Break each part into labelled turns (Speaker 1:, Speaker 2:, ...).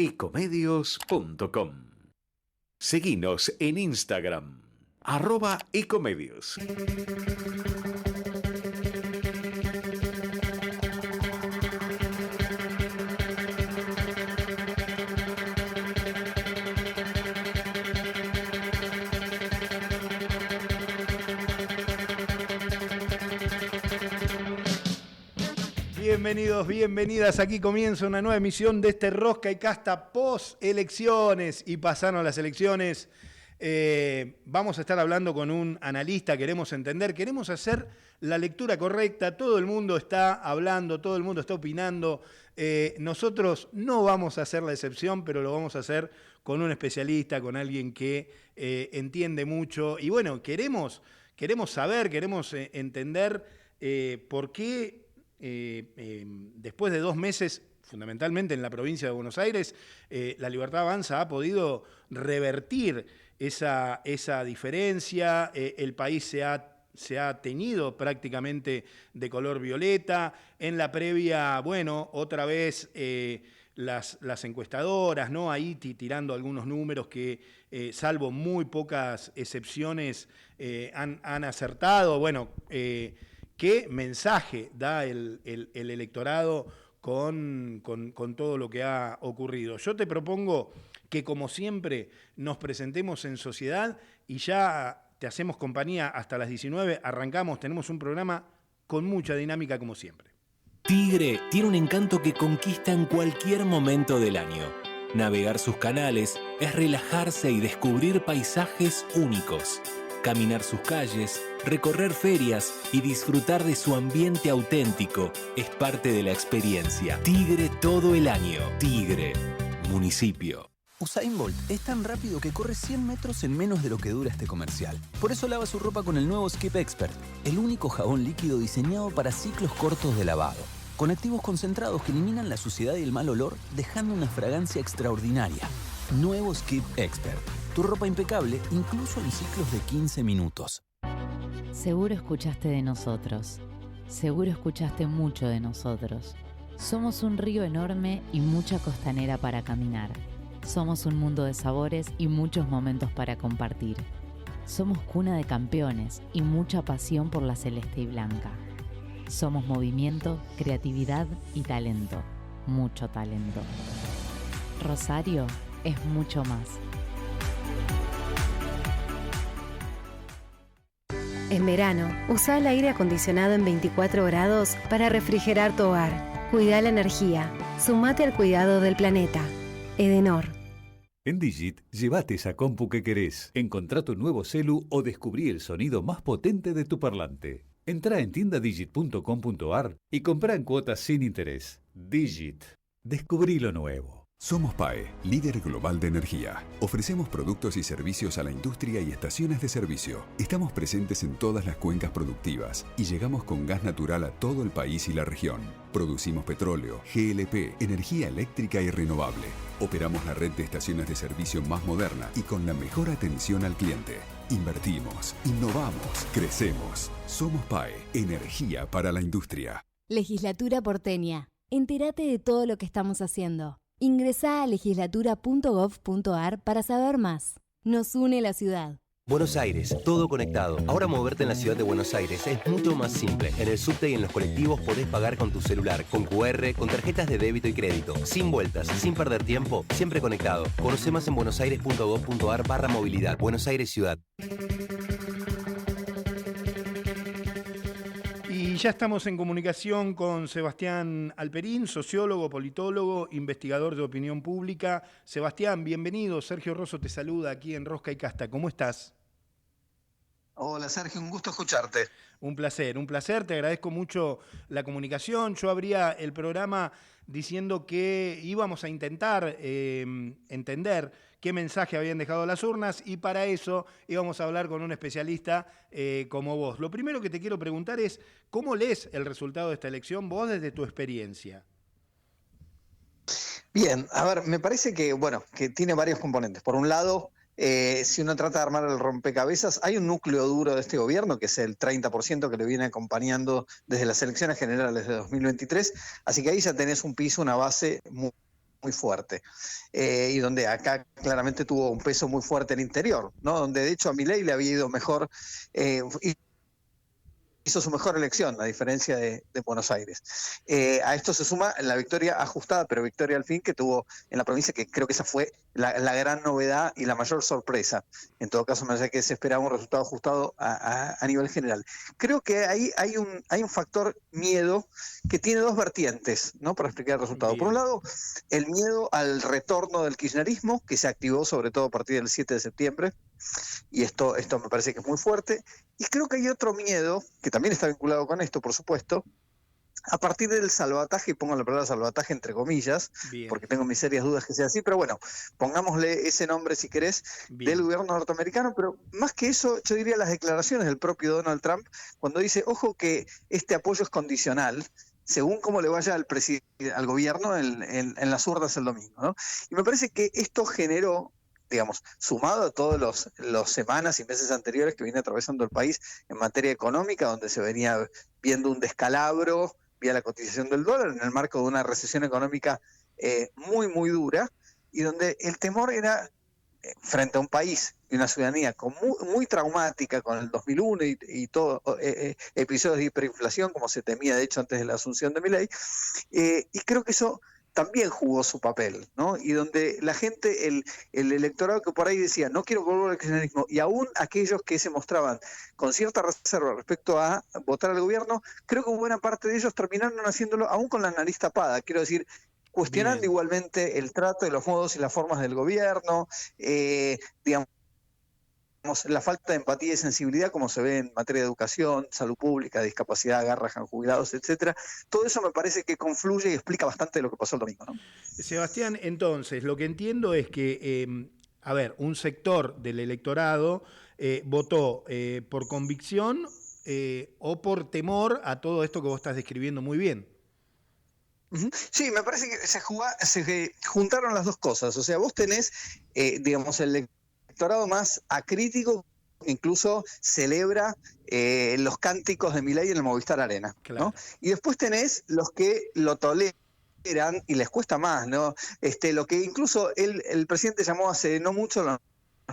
Speaker 1: ecomedios.com. Seguinos en Instagram, @ecomedios.
Speaker 2: Bienvenidos, bienvenidas. Aquí comienza una nueva emisión de este Rosca y Casta post elecciones. Y pasaron las elecciones. Vamos a estar hablando con un analista, queremos entender, queremos hacer la lectura correcta. Todo el mundo está hablando, todo el mundo está opinando. Nosotros no vamos a hacer la excepción, pero lo vamos a hacer con un especialista, con alguien que entiende mucho. Y bueno, queremos saber, queremos entender por qué después de 2 meses, fundamentalmente en la provincia de Buenos Aires, La Libertad Avanza ha podido revertir esa diferencia. El país se ha teñido prácticamente de color violeta. En la previa, bueno, otra vez las encuestadoras, ¿no? Ahí tirando algunos números que, salvo muy pocas excepciones, han acertado. Bueno, ¿qué mensaje da el electorado con todo lo que ha ocurrido? Yo te propongo que, como siempre, nos presentemos en sociedad y ya te hacemos compañía hasta las 19. Arrancamos, tenemos un programa con mucha dinámica como siempre.
Speaker 3: Tigre tiene un encanto que conquista en cualquier momento del año. Navegar sus canales es relajarse y descubrir paisajes únicos. Caminar sus calles, recorrer ferias y disfrutar de su ambiente auténtico es parte de la experiencia. Tigre todo el año. Tigre, municipio.
Speaker 4: Usain Bolt es tan rápido que corre 100 metros en menos de lo que dura este comercial. Por eso lava su ropa con el nuevo Skip Expert, el único jabón líquido diseñado para ciclos cortos de lavado. Con activos concentrados que eliminan la suciedad y el mal olor, dejando una fragancia extraordinaria. Nuevo Skip Expert. Tu ropa impecable, incluso en ciclos de 15 minutos.
Speaker 5: Seguro escuchaste de nosotros. Seguro escuchaste mucho de nosotros. Somos un río enorme y mucha costanera para caminar. Somos un mundo de sabores y muchos momentos para compartir. Somos cuna de campeones y mucha pasión por la celeste y blanca. Somos movimiento, creatividad y talento. Mucho talento. Rosario es mucho más.
Speaker 6: En verano, usa el aire acondicionado en 24 grados para refrigerar tu hogar. Cuida la energía. Sumate al cuidado del planeta. Edenor.
Speaker 7: En Digit, llévate esa compu que querés. Encontrá tu nuevo celu o descubrí el sonido más potente de tu parlante. Entrá en tiendadigit.com.ar y comprá en cuotas sin interés. Digit. Descubrí lo nuevo.
Speaker 8: Somos PAE, líder global de energía. Ofrecemos productos y servicios a la industria y estaciones de servicio. Estamos presentes en todas las cuencas productivas y llegamos con gas natural a todo el país y la región. Producimos petróleo, GLP, energía eléctrica y renovable. Operamos la red de estaciones de servicio más moderna y con la mejor atención al cliente. Invertimos, innovamos, crecemos. Somos PAE, energía para la industria.
Speaker 9: Legislatura porteña. Entérate de todo lo que estamos haciendo. Ingresá a legislatura.gov.ar para saber más. Nos une la ciudad.
Speaker 10: Buenos Aires, todo conectado. Ahora moverte en la ciudad de Buenos Aires es mucho más simple. En el subte y en los colectivos podés pagar con tu celular, con QR, con tarjetas de débito y crédito. Sin vueltas, sin perder tiempo, siempre conectado. Conoce más en buenosaires.gov.ar/movilidad. Buenos Aires Ciudad.
Speaker 2: Y ya estamos en comunicación con Sebastián Alperín, sociólogo, politólogo, investigador de opinión pública. Sebastián, bienvenido. Sergio Rosso te saluda aquí en Rosca y Casta. ¿Cómo estás?
Speaker 11: Hola Sergio, un gusto escucharte.
Speaker 2: Un placer, te agradezco mucho la comunicación. Yo abría el programa diciendo que íbamos a intentar entender qué mensaje habían dejado las urnas y para eso íbamos a hablar con un especialista como vos. Lo primero que te quiero preguntar es, ¿cómo lees el resultado de esta elección vos desde tu experiencia?
Speaker 11: Bien, a ver, me parece que tiene varios componentes. Por un lado, si uno trata de armar el rompecabezas, hay un núcleo duro de este gobierno, que es el 30% que le viene acompañando desde las elecciones generales de 2023, así que ahí ya tenés un piso, una base muy muy fuerte, y donde acá claramente tuvo un peso muy fuerte el interior, ¿no? Donde de hecho a Milei le había ido mejor, hizo su mejor elección, a diferencia de Buenos Aires. A esto se suma la victoria ajustada, pero victoria al fin, que tuvo en la provincia, que creo que esa fue la gran novedad y la mayor sorpresa. En todo caso, me parece que se esperaba un resultado ajustado a nivel general. Creo que ahí hay un factor miedo que tiene dos vertientes, ¿no?, para explicar el resultado. Bien. Por un lado, el miedo al retorno del kirchnerismo, que se activó sobre todo a partir del 7 de septiembre, y esto me parece que es muy fuerte. Y creo que hay otro miedo, que también está vinculado con esto, por supuesto, a partir del salvataje, y pongo la palabra salvataje entre comillas, bien, porque tengo mis serias dudas que sea así, pero bueno, pongámosle ese nombre si querés, bien, del gobierno norteamericano, pero más que eso, yo diría las declaraciones del propio Donald Trump, cuando dice, ojo que este apoyo es condicional, según cómo le vaya al gobierno en las urnas el domingo, ¿no? Y me parece que esto generó, digamos, sumado a todas las semanas y meses anteriores que viene atravesando el país en materia económica, donde se venía viendo un descalabro vía la cotización del dólar en el marco de una recesión económica muy, muy dura, y donde el temor era, frente a un país y una ciudadanía muy traumática con el 2001 y todo, episodios de hiperinflación, como se temía de hecho antes de la asunción de Milei, y creo que eso también jugó su papel, ¿no? Y donde la gente, el electorado que por ahí decía, no quiero volver al kirchnerismo, y aún aquellos que se mostraban con cierta reserva respecto a votar al gobierno, creo que buena parte de ellos terminaron haciéndolo aún con la nariz tapada, quiero decir, cuestionando bien, igualmente el trato de los modos y las formas del gobierno, digamos, la falta de empatía y sensibilidad, como se ve en materia de educación, salud pública, discapacidad, garras a jubilados, etcétera. Todo eso me parece que confluye y explica bastante de lo que pasó el domingo, ¿no?
Speaker 2: Sebastián, entonces, lo que entiendo es que, un sector del electorado votó por convicción o por temor a todo esto que vos estás describiendo muy bien.
Speaker 11: Sí, me parece que se juntaron las dos cosas. O sea, vos tenés, digamos, el electorado más acrítico, incluso celebra los cánticos de Milei en el Movistar Arena, claro, ¿no? Y después tenés los que lo toleran y les cuesta más, ¿no? Lo que incluso el presidente llamó hace no mucho los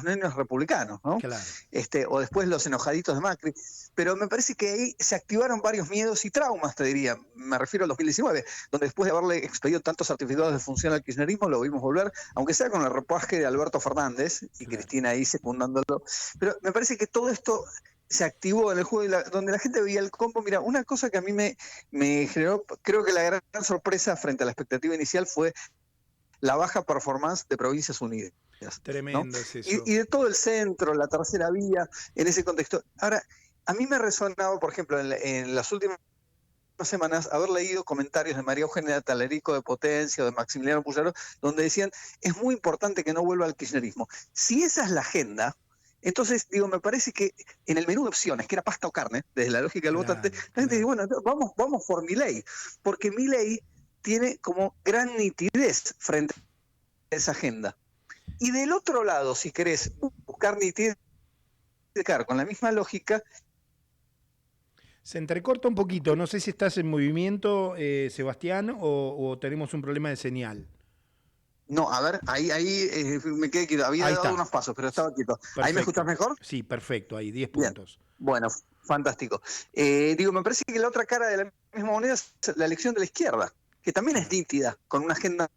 Speaker 11: nenes republicanos, ¿no? Claro. O después los enojaditos de Macri. Pero me parece que ahí se activaron varios miedos y traumas, te diría. Me refiero al 2019, donde después de haberle expedido tantos certificados de función al kirchnerismo, lo vimos volver, aunque sea con el repaje de Alberto Fernández, y claro, Cristina ahí secundándolo. Pero me parece que todo esto se activó en el juego, donde la gente veía el combo. Mira, una cosa que a mí me generó, creo que la gran sorpresa frente a la expectativa inicial fue la baja performance de Provincias Unidas.
Speaker 2: Tremendo, ¿no? Es eso.
Speaker 11: Y de todo el centro, la tercera vía, en ese contexto. Ahora, a mí me resonaba, por ejemplo, en las últimas semanas, haber leído comentarios de María Eugenia Talerico de Potencia o de Maximiliano Puyaro, donde decían, es muy importante que no vuelva al kirchnerismo. Si esa es la agenda, entonces, digo, me parece que en el menú de opciones, que era pasta o carne, desde la lógica del votante, la gente dice, bueno, vamos por Milei, porque Milei tiene como gran nitidez frente a esa agenda. Y del otro lado, si querés buscar nitidez con la misma lógica.
Speaker 2: Se entrecorta un poquito, no sé si estás en movimiento, Sebastián, o tenemos un problema de señal.
Speaker 11: No, a ver, ahí me quedé quieto, había dado unos pasos, pero estaba quieto. Perfecto. ¿Ahí me escuchas mejor?
Speaker 2: Sí, perfecto, ahí 10 puntos.
Speaker 11: Bien. Bueno, fantástico. Digo, me parece que la otra cara de la misma moneda es la elección de la izquierda, que también es nítida, con una agenda.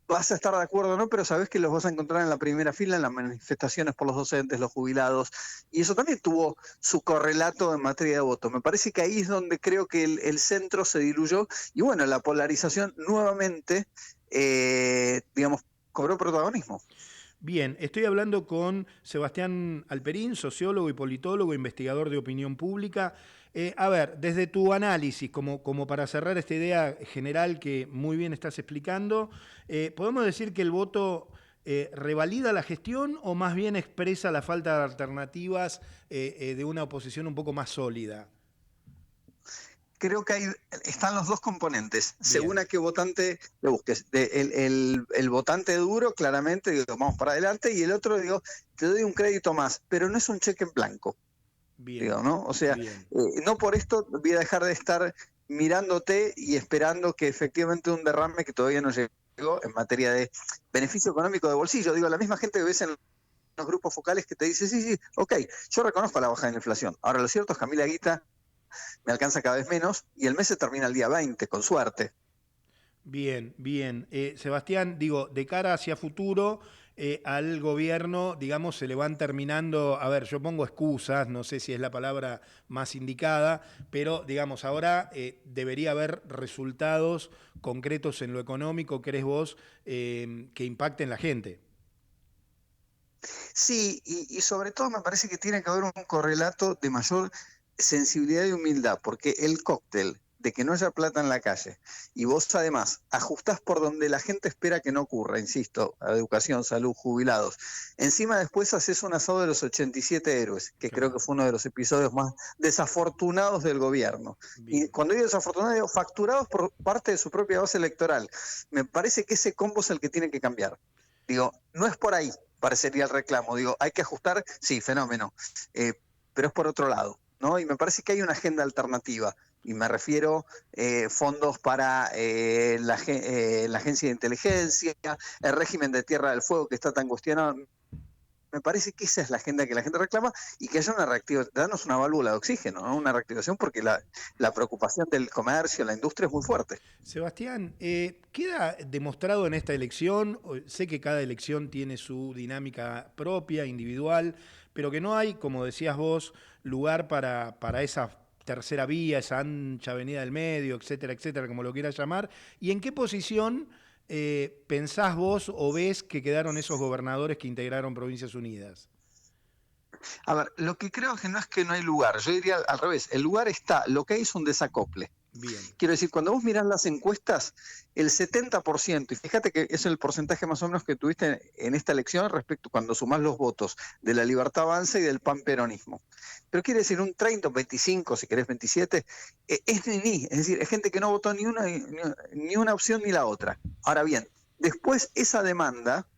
Speaker 11: Vas a estar de acuerdo o no, pero sabés que los vas a encontrar en la primera fila, en las manifestaciones por los docentes, los jubilados, y eso también tuvo su correlato en materia de voto. Me parece que ahí es donde creo que el centro se diluyó, y bueno, la polarización nuevamente, digamos, cobró protagonismo.
Speaker 2: Bien, estoy hablando con Sebastián Alperín, sociólogo y politólogo, investigador de opinión pública. A ver, desde tu análisis, como para cerrar esta idea general que muy bien estás explicando, ¿podemos decir que el voto revalida la gestión o más bien expresa la falta de alternativas de una oposición un poco más sólida?
Speaker 11: Creo que están los dos componentes, bien, según a qué votante le busques. El votante duro, claramente, digo, vamos para adelante, y el otro, digo, te doy un crédito más, pero no es un cheque en blanco. Bien, digo, ¿no? O sea, no por esto voy a dejar de estar mirándote y esperando que efectivamente un derrame que todavía no llegó en materia de beneficio económico de bolsillo. Digo, la misma gente que ves en los grupos focales que te dice, sí, ok, yo reconozco la baja de la inflación. Ahora, lo cierto es que a mí la guita me alcanza cada vez menos y el mes se termina el día 20, con suerte.
Speaker 2: Bien, bien. Sebastián, digo, de cara hacia futuro, al gobierno, digamos, se le van terminando, a ver, yo pongo excusas, no sé si es la palabra más indicada, pero, digamos, ahora debería haber resultados concretos en lo económico, ¿crees vos, que impacten la gente?
Speaker 11: Sí, y sobre todo me parece que tiene que haber un correlato de mayor sensibilidad y humildad, porque el cóctel de que no haya plata en la calle y vos además ajustás por donde la gente espera que no ocurra, insisto, a educación, salud, jubilados. Encima después haces un asado de los 87 héroes, que creo que fue uno de los episodios más desafortunados del gobierno. Bien. Y cuando digo desafortunados, digo facturados por parte de su propia base electoral. Me parece que ese combo es el que tiene que cambiar. Digo, no es por ahí, parecería el reclamo. Digo, hay que ajustar, sí, fenómeno, pero es por otro lado, ¿no? Y me parece que hay una agenda alternativa. Y me refiero fondos para la agencia de inteligencia, el régimen de Tierra del Fuego que está tan cuestionado. Me parece que esa es la agenda que la gente reclama y que haya una reactivación, darnos una válvula de oxígeno, ¿no? Una reactivación porque la preocupación del comercio, la industria es muy fuerte.
Speaker 2: Sebastián, queda demostrado en esta elección, sé que cada elección tiene su dinámica propia, individual, pero que no hay, como decías vos, lugar para esa tercera vía, esa ancha avenida del medio, etcétera, etcétera, como lo quieras llamar. ¿Y en qué posición pensás vos o ves que quedaron esos gobernadores que integraron Provincias Unidas?
Speaker 11: A ver, lo que creo es que no hay lugar. Yo diría al revés, el lugar está, lo que hay es un desacople.
Speaker 2: Bien.
Speaker 11: Quiero decir, cuando vos mirás las encuestas, el 70%, y fíjate que es el porcentaje más o menos que tuviste en esta elección respecto cuando sumás los votos de la Libertad Avanza y del PAN peronismo. Pero quiere decir un 30, un 25, si querés 27, es ni, es decir, es gente que no votó ni una opción ni la otra. Ahora bien, después esa demanda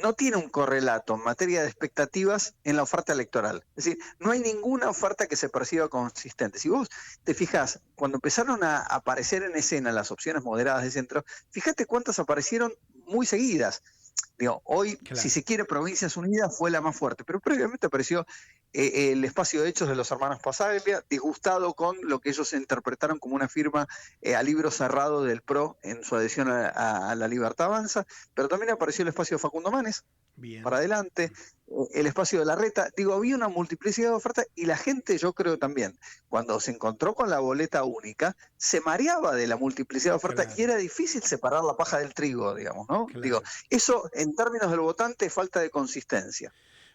Speaker 11: no tiene un correlato en materia de expectativas en la oferta electoral. Es decir, no hay ninguna oferta que se perciba consistente. Si vos te fijás, cuando empezaron a aparecer en escena las opciones moderadas de centro, fíjate cuántas aparecieron muy seguidas. Digo, hoy, claro, si se quiere, Provincias Unidas fue la más fuerte, pero previamente apareció el espacio de hechos de los hermanos Pasaglia, disgustado con lo que ellos interpretaron como una firma a libro cerrado del PRO en su adhesión a la Libertad Avanza, pero también apareció el espacio de Facundo Manes, bien, para adelante, el espacio de Larreta. Digo, había una multiplicidad de ofertas y la gente, yo creo también, cuando se encontró con la boleta única, se mareaba de la multiplicidad de ofertas, claro, y era difícil separar la paja del trigo, digamos, ¿no? Claro. Digo, eso en términos del votante es falta de consistencia.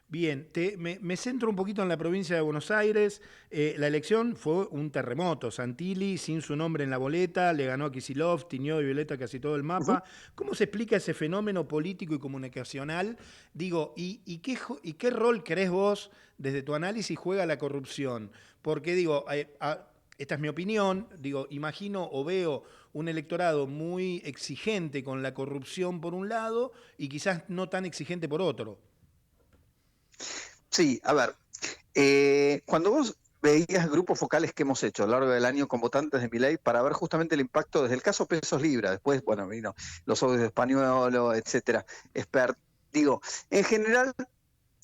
Speaker 2: Bien, me centro un poquito en la provincia de Buenos Aires. La elección fue un terremoto. Santilli, sin su nombre en la boleta, le ganó a Kicillof, tiñó de violeta casi todo el mapa. ¿Cómo se explica ese fenómeno político y comunicacional? Digo, ¿y qué rol crees vos, desde tu análisis, juega la corrupción? Porque digo, esta es mi opinión, digo, imagino o veo un electorado muy exigente con la corrupción por un lado y quizás no tan exigente por otro.
Speaker 11: Sí, a ver, cuando vos veías grupos focales que hemos hecho a lo largo del año con votantes de Milei para ver justamente el impacto desde el caso Pesos Libra, después, bueno, vino los audios de Españolo, etcétera, Expert, digo, en general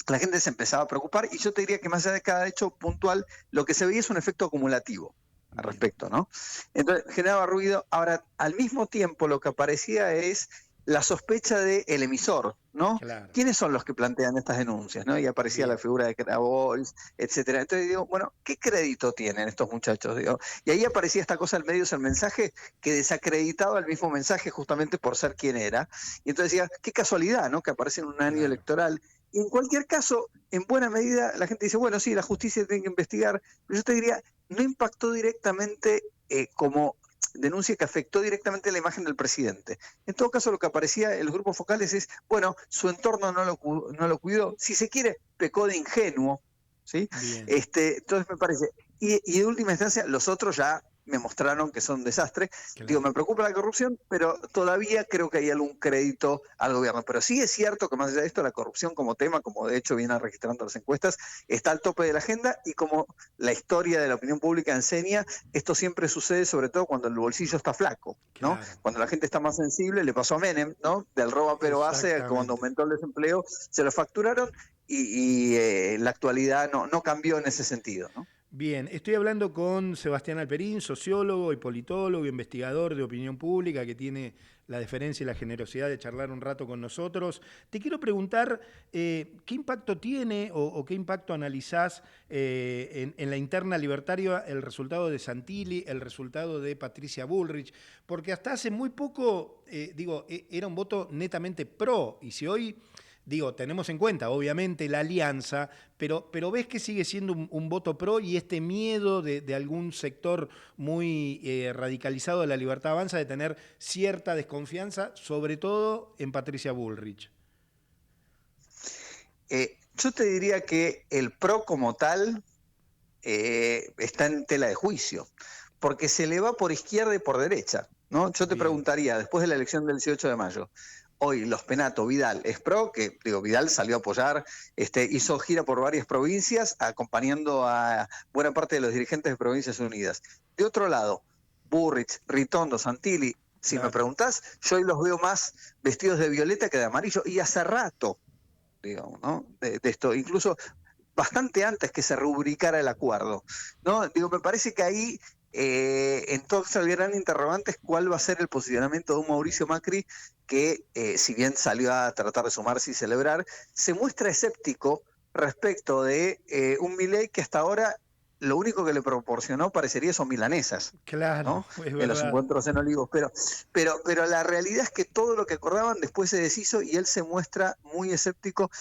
Speaker 11: la gente se empezaba a preocupar y yo te diría que más allá de cada hecho puntual, lo que se veía es un efecto acumulativo al respecto, ¿no? Entonces generaba ruido. Ahora, al mismo tiempo lo que aparecía es la sospecha del emisor, ¿no? Claro. ¿Quiénes son los que plantean estas denuncias, ¿no? Y aparecía la figura de Grabois, etcétera. Entonces digo, bueno, ¿qué crédito tienen estos muchachos? Digo, y ahí aparecía esta cosa en medios, el mensaje que desacreditaba el mismo mensaje justamente por ser quien era. Y entonces decía, qué casualidad, ¿no? Que aparece en un año electoral. Y en cualquier caso, en buena medida, la gente dice, bueno, sí, la justicia tiene que investigar, pero yo te diría, no impactó directamente como denuncia que afectó directamente la imagen del presidente. En todo caso, lo que aparecía en los grupos focales es, bueno, su entorno no lo cuidó, si se quiere, pecó de ingenuo, ¿sí? Entonces me parece, y en última instancia, los otros ya me mostraron que son un desastre.
Speaker 2: Claro.
Speaker 11: Digo, me preocupa la corrupción, pero todavía creo que hay algún crédito al gobierno. Pero sí es cierto que más allá de esto, la corrupción como tema, como de hecho viene registrando las encuestas, está al tope de la agenda, y como la historia de la opinión pública enseña, esto siempre sucede sobre todo cuando el bolsillo está flaco, ¿no?
Speaker 2: Claro.
Speaker 11: Cuando la gente está más sensible, le pasó a Menem, ¿no? Del roba pero hace, cuando aumentó el desempleo, se lo facturaron, y la actualidad no cambió en ese sentido, ¿no?
Speaker 2: Bien, estoy hablando con Sebastián Alperín, sociólogo y politólogo, investigador de opinión pública, que tiene la deferencia y la generosidad de charlar un rato con nosotros. Te quiero preguntar, ¿qué impacto tiene o qué impacto analizás en la interna libertaria el resultado de Santilli, el resultado de Patricia Bullrich? Porque hasta hace muy poco, era un voto netamente pro, y si hoy... tenemos en cuenta, obviamente, la alianza, pero ves que sigue siendo un voto pro, y este miedo de algún sector muy radicalizado de La Libertad Avanza de tener cierta desconfianza, sobre todo en Patricia Bullrich.
Speaker 11: Yo te diría que el pro como tal está en tela de juicio, porque se le va por izquierda y por derecha, ¿no? Yo te preguntaría, después de la elección del 18 de mayo, hoy Los Penato, Vidal, es pro, que Vidal salió a apoyar, hizo gira por varias provincias, acompañando a buena parte de los dirigentes de Provincias Unidas. De otro lado, Bullrich, Ritondo, Santilli, si me preguntás, yo hoy los veo más vestidos de violeta que de amarillo, y hace rato, ¿no? De esto, incluso bastante antes que se rubricara el acuerdo, ¿no? Me parece que ahí... entonces el gran interrogante es cuál va a ser el posicionamiento de un Mauricio Macri que, si bien salió a tratar de sumarse y celebrar, se muestra escéptico respecto de un Milei que hasta ahora lo único que le proporcionó parecería son milanesas.
Speaker 2: Claro,
Speaker 11: ¿no?
Speaker 2: es
Speaker 11: En los encuentros en Olivos. Pero la realidad es que todo lo que acordaban después se deshizo, y él se muestra muy escéptico,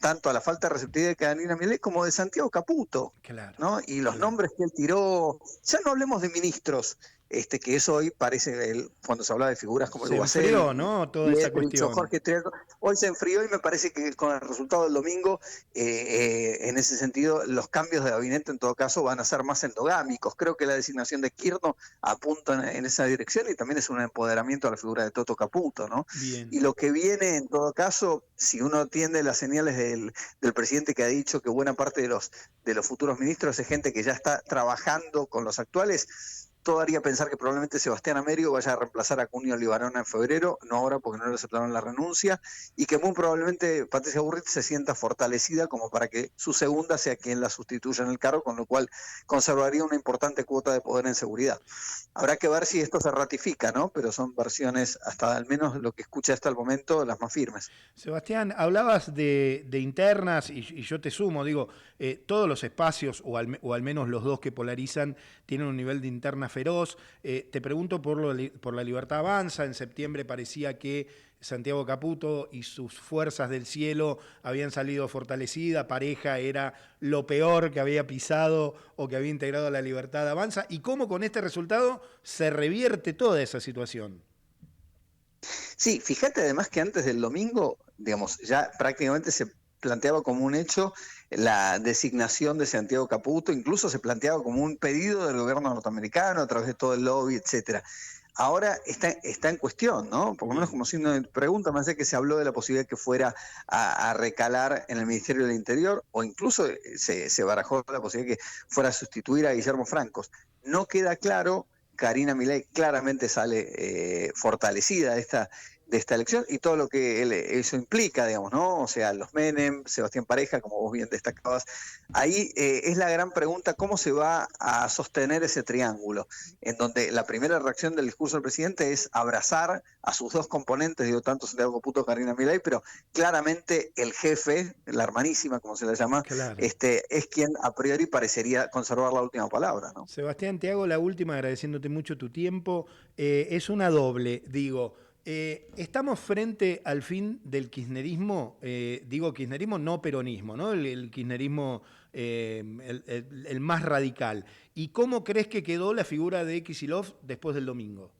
Speaker 11: tanto a la falta de receptividad de Janina Milei como de Santiago Caputo.
Speaker 2: Claro,
Speaker 11: ¿no? Y los nombres que él tiró, ya no hablemos de ministros, que eso hoy parece, cuando se habla de figuras como el Guasel,
Speaker 2: se enfrió, ¿no? Toda esa cuestión.
Speaker 11: Jorge Triaco, hoy se enfrió, y me parece que con el resultado del domingo, en ese sentido, los cambios de gabinete en todo caso van a ser más endogámicos. Creo que la designación de Kirchner apunta en esa dirección, y también es un empoderamiento a la figura de Toto Caputo, ¿no?
Speaker 2: Bien.
Speaker 11: Y lo que viene en todo caso, si uno atiende las señales del presidente, que ha dicho que buena parte de los futuros ministros es gente que ya está trabajando con los actuales, todo haría pensar que probablemente Sebastián Amerio vaya a reemplazar a Cunio Libarona en febrero, no ahora porque no le aceptaron la renuncia, y que muy probablemente Patricia Bullrich se sienta fortalecida como para que su segunda sea quien la sustituya en el cargo, con lo cual conservaría una importante cuota de poder en seguridad. Habrá que ver si esto se ratifica, ¿no? Pero son versiones, hasta al menos lo que escuché hasta el momento, las más firmes.
Speaker 2: Sebastián, hablabas de internas, y yo te sumo, todos los espacios, o al menos los dos que polarizan, tienen un nivel de interna feroz. Te pregunto por La Libertad Avanza. En septiembre parecía que Santiago Caputo y sus fuerzas del cielo habían salido fortalecidas, Pareja era lo peor que había pisado o que había integrado a La Libertad Avanza, y cómo con este resultado se revierte toda esa situación.
Speaker 11: Sí, fíjate además que antes del domingo, ya prácticamente se planteaba como un hecho la designación de Santiago Caputo, incluso se planteaba como un pedido del gobierno norteamericano a través de todo el lobby, etcétera. Ahora está en cuestión, ¿no? Por lo menos como signo de pregunta, más allá que se habló de la posibilidad que fuera a recalar en el Ministerio del Interior, o incluso se barajó la posibilidad que fuera a sustituir a Guillermo Francos. No queda claro. Karina Milei claramente sale fortalecida de esta elección, y todo lo que eso implica, ¿no? O sea, los Menem, Sebastián Pareja, como vos bien destacabas. Ahí es la gran pregunta, ¿cómo se va a sostener ese triángulo? En donde la primera reacción del discurso del presidente es abrazar a sus dos componentes, tanto Santiago Caputo como Karina Milei, pero claramente el jefe, la hermanísima, como se la llama,
Speaker 2: claro,
Speaker 11: es quien a priori parecería conservar la última palabra, ¿no?
Speaker 2: Sebastián, te hago la última, agradeciéndote mucho tu tiempo. Es una doble, estamos frente al fin del kirchnerismo, kirchnerismo no peronismo, ¿no? El kirchnerismo el más radical. ¿Y cómo crees que quedó la figura de Kicillof después del domingo?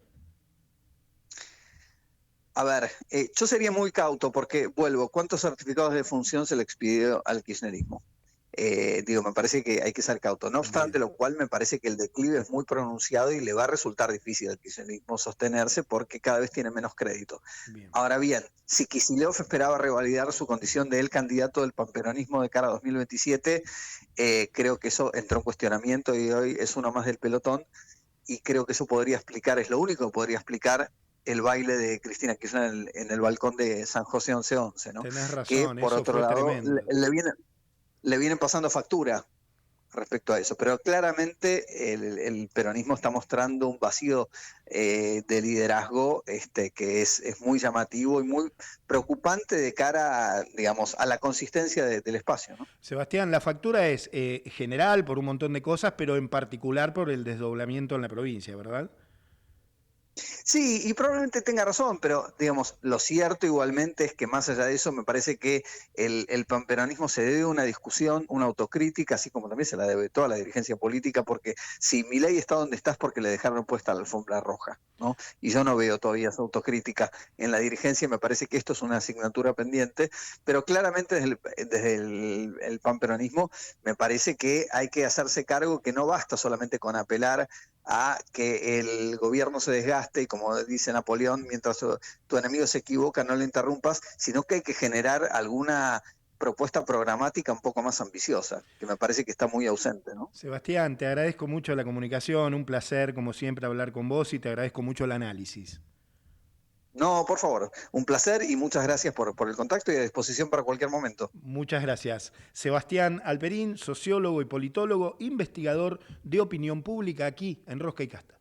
Speaker 11: A ver, yo sería muy cauto porque, ¿cuántos certificados de función se le expidió al kirchnerismo? me parece que hay que ser cauto. No obstante, lo cual me parece que el declive es muy pronunciado y le va a resultar difícil al kirchnerismo sostenerse porque cada vez tiene menos crédito. Bien. Ahora bien, si Kicillof esperaba revalidar su condición de él candidato del panperonismo de cara a 2027, creo que eso entró en cuestionamiento y hoy es uno más del pelotón, y creo que eso podría explicar, es lo único que podría explicar el baile de Cristina Kirchner en el balcón de San José 1111, ¿no?
Speaker 2: Tenés razón,
Speaker 11: que por otro lado le vienen pasando factura respecto a eso, pero claramente el peronismo está mostrando un vacío de liderazgo que es muy llamativo y muy preocupante de cara, digamos, a la consistencia del espacio, ¿no?
Speaker 2: Sebastián, la factura es general por un montón de cosas, pero en particular por el desdoblamiento en la provincia, ¿verdad?
Speaker 11: Sí, y probablemente tenga razón, pero digamos, lo cierto igualmente es que más allá de eso me parece que el panperonismo se debe a una discusión, una autocrítica, así como también se la debe toda la dirigencia política, porque si Milei está donde está es porque le dejaron puesta la alfombra roja, ¿no? Y yo no veo todavía esa autocrítica en la dirigencia, me parece que esto es una asignatura pendiente, pero claramente desde el panperonismo me parece que hay que hacerse cargo que no basta solamente con apelar a que el gobierno se desgaste y, como dice Napoleón, mientras tu enemigo se equivoca no lo interrumpas, sino que hay que generar alguna propuesta programática un poco más ambiciosa, que me parece que está muy ausente, ¿no?
Speaker 2: Sebastián, te agradezco mucho la comunicación, un placer como siempre hablar con vos y te agradezco mucho el análisis.
Speaker 11: No, por favor, un placer y muchas gracias por el contacto y a disposición para cualquier momento.
Speaker 2: Muchas gracias. Sebastián Alperín, sociólogo y politólogo, investigador de opinión pública aquí en Rosca y Casta.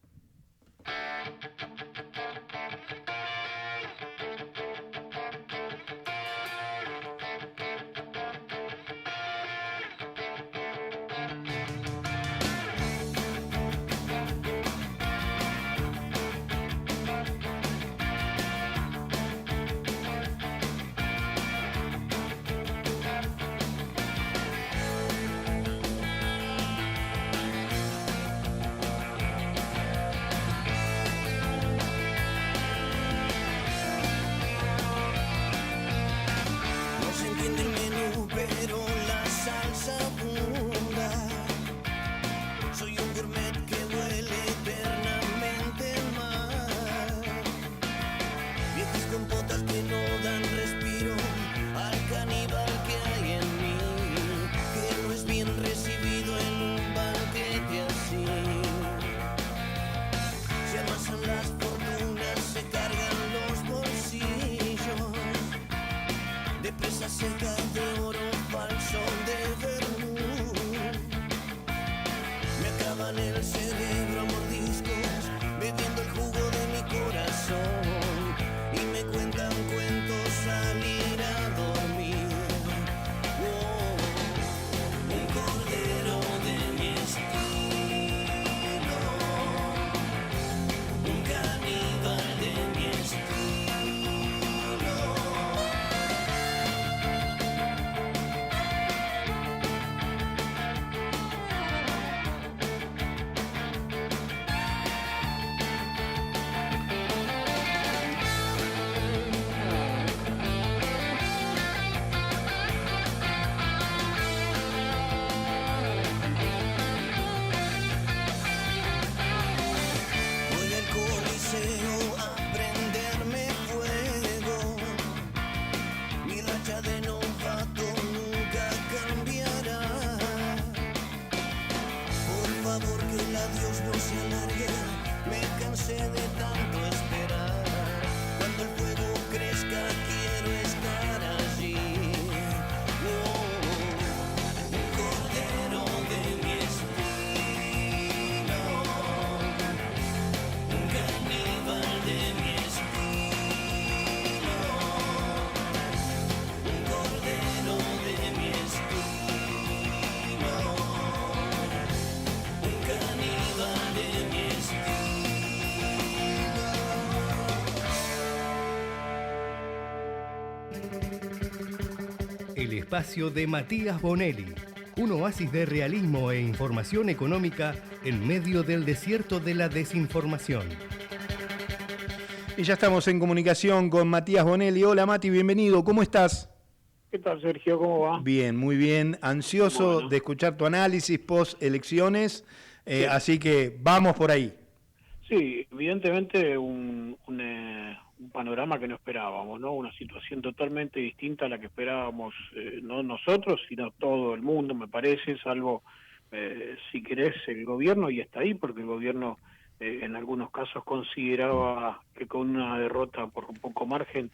Speaker 12: El espacio de Matías Bonelli, un oasis de realismo e información económica en medio del desierto de la desinformación.
Speaker 2: Y ya estamos en comunicación con Matías Bonelli. Hola Mati, bienvenido, ¿cómo estás?
Speaker 13: ¿Qué tal, Sergio? ¿Cómo va?
Speaker 2: Bien, muy bien. Ansioso
Speaker 13: Bueno.
Speaker 2: de escuchar tu análisis post elecciones,
Speaker 13: Sí.
Speaker 2: así que vamos por ahí.
Speaker 13: Sí, evidentemente un panorama que no esperábamos, ¿no? Una situación totalmente distinta a la que esperábamos, no nosotros, sino todo el mundo, me parece, salvo, si querés, el gobierno, y está ahí, porque el gobierno en algunos casos consideraba que con una derrota por poco margen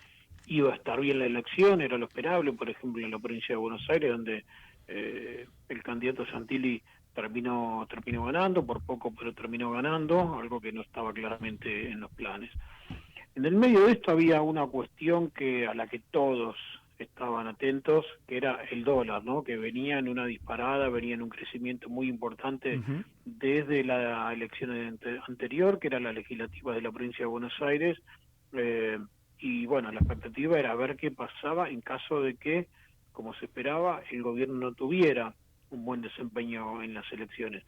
Speaker 13: iba a estar bien la elección, era lo esperable, por ejemplo, en la provincia de Buenos Aires, donde el candidato Santilli terminó ganando, por poco, pero terminó ganando, algo que no estaba claramente en los planes. En el medio de esto había una cuestión a la que todos estaban atentos, que era el dólar, ¿no? Que venía en una disparada, venía en un crecimiento muy importante desde la elección anterior, que era la legislativa de la provincia de Buenos Aires, y bueno, la expectativa era ver qué pasaba en caso de que, como se esperaba, el gobierno no tuviera un buen desempeño en las elecciones.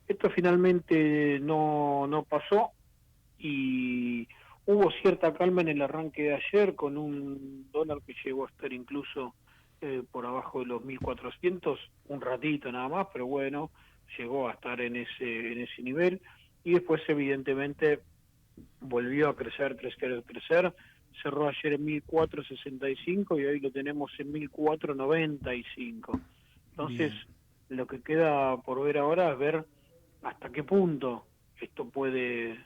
Speaker 13: Esto finalmente no pasó y hubo cierta calma en el arranque de ayer, con un dólar que llegó a estar incluso por abajo de los 1.400, un ratito nada más, pero bueno, llegó a estar en ese nivel, y después evidentemente volvió a crecer, cerró ayer en 1.465 y hoy lo tenemos en 1.495. Entonces, lo que queda por ver ahora es ver hasta qué punto esto puede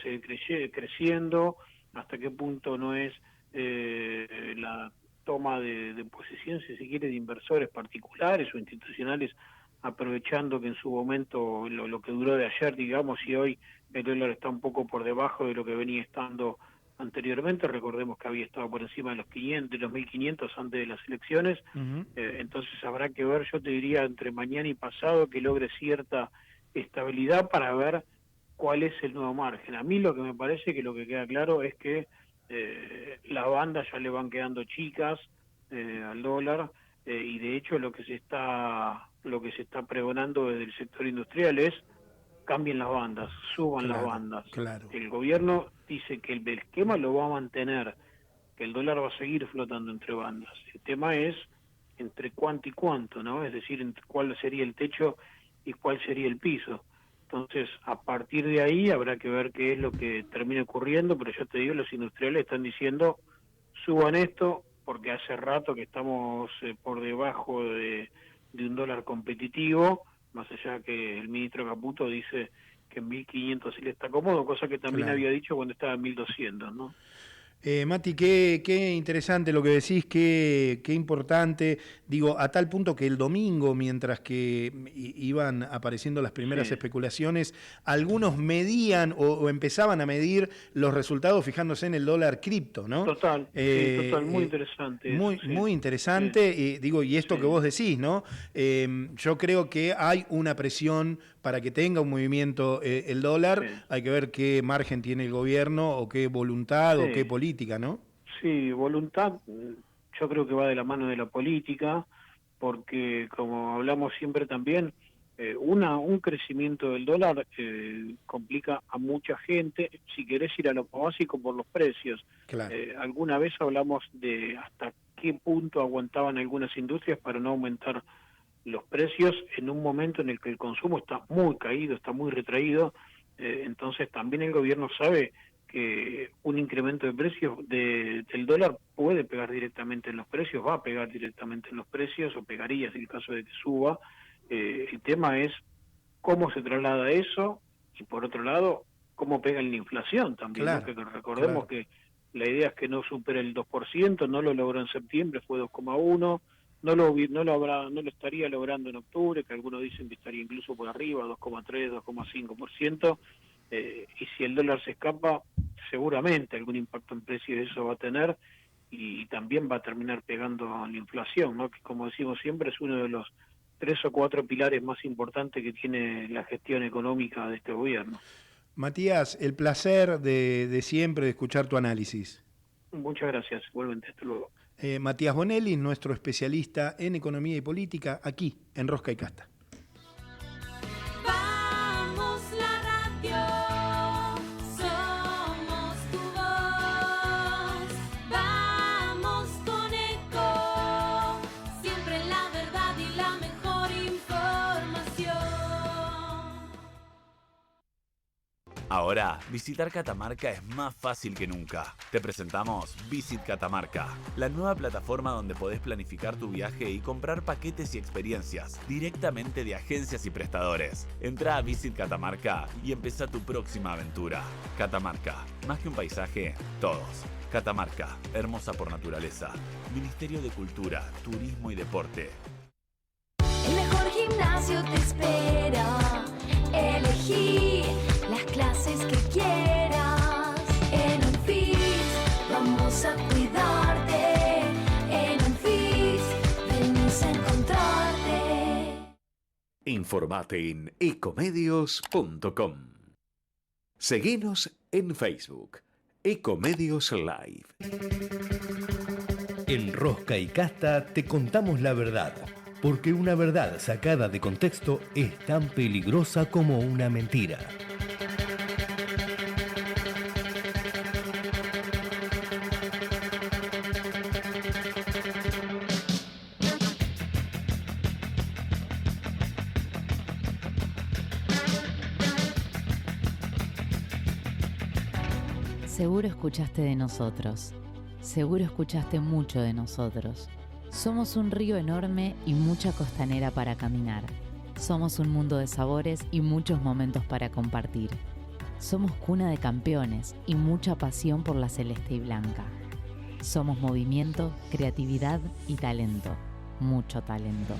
Speaker 13: seguir creciendo, hasta qué punto no es la toma de posición, si se quiere, de inversores particulares o institucionales, aprovechando que en su momento lo que duró de ayer, digamos, y hoy el dólar está un poco por debajo de lo que venía estando anteriormente. Recordemos que había estado por encima de los 500, de los 1.500 antes de las elecciones. Entonces habrá que ver, yo te diría, entre mañana y pasado, que logre cierta estabilidad para ver cuál es el nuevo margen. A mí lo que me parece que lo que queda claro es que las bandas ya le van quedando chicas al dólar, y de hecho lo que se está pregonando desde el sector industrial es: cambien las bandas, suban las bandas. El gobierno dice que el esquema lo va a mantener, que el dólar va a seguir flotando entre bandas. El tema es entre cuánto y cuánto, ¿no? Es decir, entre cuál sería el techo y cuál sería el piso. Entonces, a partir de ahí habrá que ver qué es lo que termina ocurriendo, pero yo te digo, los industriales están diciendo: suban esto, porque hace rato que estamos por debajo de un dólar competitivo, más allá que el ministro Caputo dice que en 1.500 sí le está cómodo, cosa que también había dicho cuando estaba en 1.200, ¿no?
Speaker 2: Mati, qué interesante lo que decís, qué importante, digo, a tal punto que el domingo, mientras que iban apareciendo las primeras especulaciones, algunos medían o empezaban a medir los resultados fijándose en el dólar cripto, ¿no?
Speaker 13: Total, muy interesante.
Speaker 2: Muy interesante, digo, y esto que vos decís, ¿no? Yo creo que hay una presión para que tenga un movimiento el dólar, hay que ver qué margen tiene el gobierno o qué voluntad o qué política, ¿no?
Speaker 13: Sí, voluntad, yo creo que va de la mano de la política, porque como hablamos siempre también, un crecimiento del dólar complica a mucha gente, si querés ir a lo básico, por los precios. Alguna vez hablamos de hasta qué punto aguantaban algunas industrias para no aumentar los precios en un momento en el que el consumo está muy caído, está muy retraído. Entonces también el gobierno sabe que un incremento de precios del dólar puede pegar directamente en los precios, va a pegar directamente en los precios, o pegaría en el caso de que suba. El tema es cómo se traslada eso, y por otro lado, cómo pega en la inflación también, ¿no? Que recordemos que la idea es que no supere el 2%, no lo logró en septiembre, fue 2,1%, no lo estaría logrando en octubre, que algunos dicen que estaría incluso por arriba, 2,3%, 2,5%, y si el dólar se escapa, seguramente algún impacto en precios eso va a tener, y también va a terminar pegando a la inflación, ¿no? Que, como decimos siempre, es uno de los 3 o 4 pilares más importantes que tiene la gestión económica de este gobierno.
Speaker 2: Matías, el placer de siempre de escuchar tu análisis.
Speaker 13: Muchas gracias, igualmente, hasta luego.
Speaker 2: Matías Bonelli, nuestro especialista en economía y política, aquí en Rosca y Casta.
Speaker 14: Vamos la radio, somos tu voz, vamos con Eco,
Speaker 15: Ahora, visitar Catamarca es más fácil que nunca. Te presentamos Visit Catamarca, la nueva plataforma donde podés planificar tu viaje y comprar paquetes y experiencias directamente de agencias y prestadores. Entrá a Visit Catamarca y empezá tu próxima aventura. Catamarca, más que un paisaje, todos. Catamarca, hermosa por naturaleza. Ministerio de Cultura, Turismo y Deporte.
Speaker 14: El mejor gimnasio te espera. Elegí las clases que quieras. En Unfit vamos a cuidarte. En Unfit venimos a encontrarte.
Speaker 1: Informate en ecomedios.com. Seguinos en Facebook, Ecomedios Live.
Speaker 12: En Rosca y Casta te contamos la verdad, porque una verdad sacada de contexto es tan peligrosa como una mentira.
Speaker 5: Seguro escuchaste de nosotros. Seguro escuchaste mucho de nosotros. Somos un río enorme y mucha costanera para caminar. Somos un mundo de sabores y muchos momentos para compartir. Somos cuna de campeones y mucha pasión por la celeste y blanca. Somos movimiento, creatividad y talento. Mucho talento.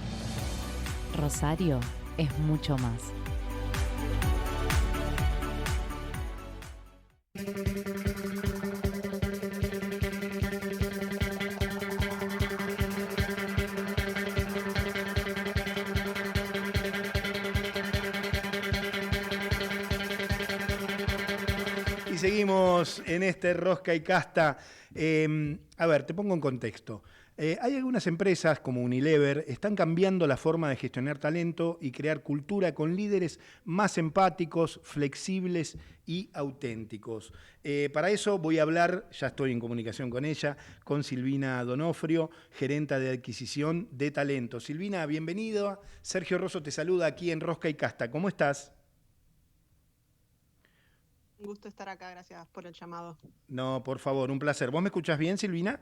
Speaker 5: Rosario es mucho más.
Speaker 2: Seguimos en este Rosca y Casta. A ver, te pongo en contexto. Hay algunas empresas como Unilever están cambiando la forma de gestionar talento y crear cultura con líderes más empáticos, flexibles y auténticos. Para eso voy a hablar, ya estoy en comunicación con ella, con Silvina Donofrio, gerenta de adquisición de talento. Silvina, bienvenida. Sergio Rosso te saluda aquí en Rosca y Casta. ¿Cómo estás?
Speaker 16: Un gusto estar acá, gracias por el llamado.
Speaker 2: No, por favor, un placer. ¿Vos me escuchás bien, Silvina?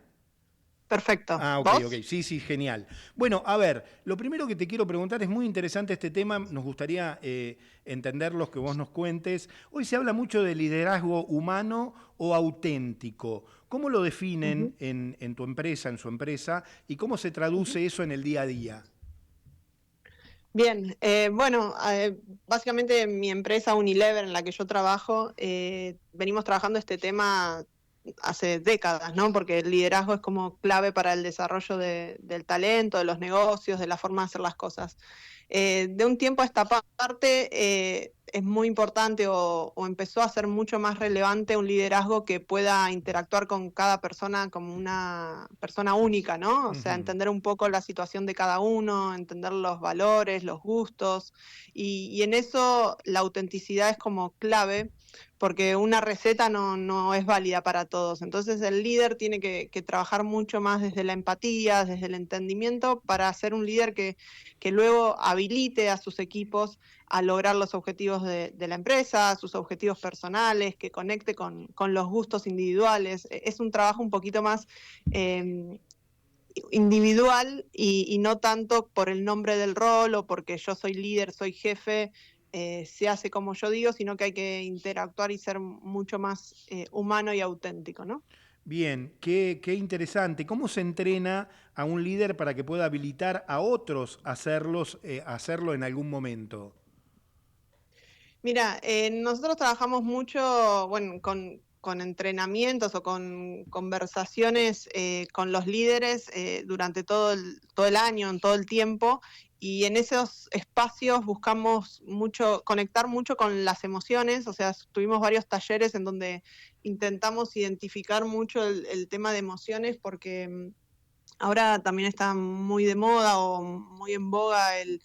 Speaker 16: Perfecto.
Speaker 2: Ah, ok,
Speaker 16: ¿Vos?
Speaker 2: ok. Sí, genial. Bueno, a ver, lo primero que te quiero preguntar, es muy interesante este tema, nos gustaría entender lo que vos nos cuentes. Hoy se habla mucho de liderazgo humano o auténtico. ¿Cómo lo definen en tu empresa, en su empresa, y cómo se traduce eso en el día a día?
Speaker 16: Bien, básicamente mi empresa Unilever, en la que yo trabajo, venimos trabajando este tema hace décadas, ¿no? Porque el liderazgo es como clave para el desarrollo del talento, de los negocios, de la forma de hacer las cosas. De un tiempo a esta parte es muy importante o empezó a ser mucho más relevante un liderazgo que pueda interactuar con cada persona como una persona única, ¿no? O sea, entender un poco la situación de cada uno, entender los valores, los gustos, y en eso la autenticidad es como clave, porque una receta no es válida para todos. Entonces el líder tiene que trabajar mucho más desde la empatía, desde el entendimiento, para ser un líder que luego habilite a sus equipos a lograr los objetivos de la empresa, sus objetivos personales, que conecte con los gustos individuales. Es un trabajo un poquito más individual y no tanto por el nombre del rol o porque yo soy líder, soy jefe, se hace como yo digo, sino que hay que interactuar y ser mucho más humano y auténtico, ¿no?
Speaker 2: Bien, qué interesante. ¿Cómo se entrena a un líder para que pueda habilitar a otros a hacerlo en algún momento?
Speaker 16: Mira, nosotros trabajamos mucho, bueno, con entrenamientos o con conversaciones con los líderes durante todo el año, en todo el tiempo, y en esos espacios buscamos conectar mucho con las emociones. O sea, tuvimos varios talleres en donde intentamos identificar mucho el tema de emociones, porque ahora también está muy de moda o muy en boga el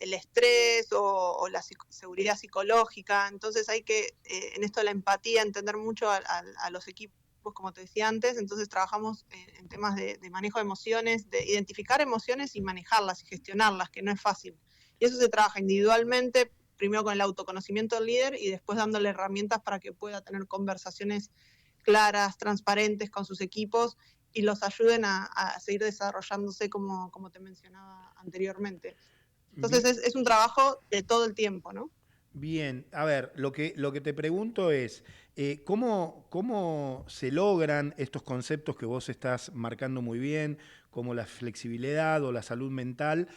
Speaker 16: estrés o la seguridad psicológica. Entonces hay que, en esto de la empatía, entender mucho a los equipos, como te decía antes. Entonces trabajamos en temas de manejo de emociones, de identificar emociones y manejarlas y gestionarlas, que no es fácil. Y eso se trabaja individualmente primero con el autoconocimiento del líder y después dándole herramientas para que pueda tener conversaciones claras, transparentes con sus equipos y los ayuden a seguir desarrollándose como te mencionaba anteriormente. Entonces es un trabajo de todo el tiempo, ¿no?
Speaker 2: Bien, a ver, lo que te pregunto es, ¿cómo se logran estos conceptos que vos estás marcando muy bien, como la flexibilidad o la salud mental,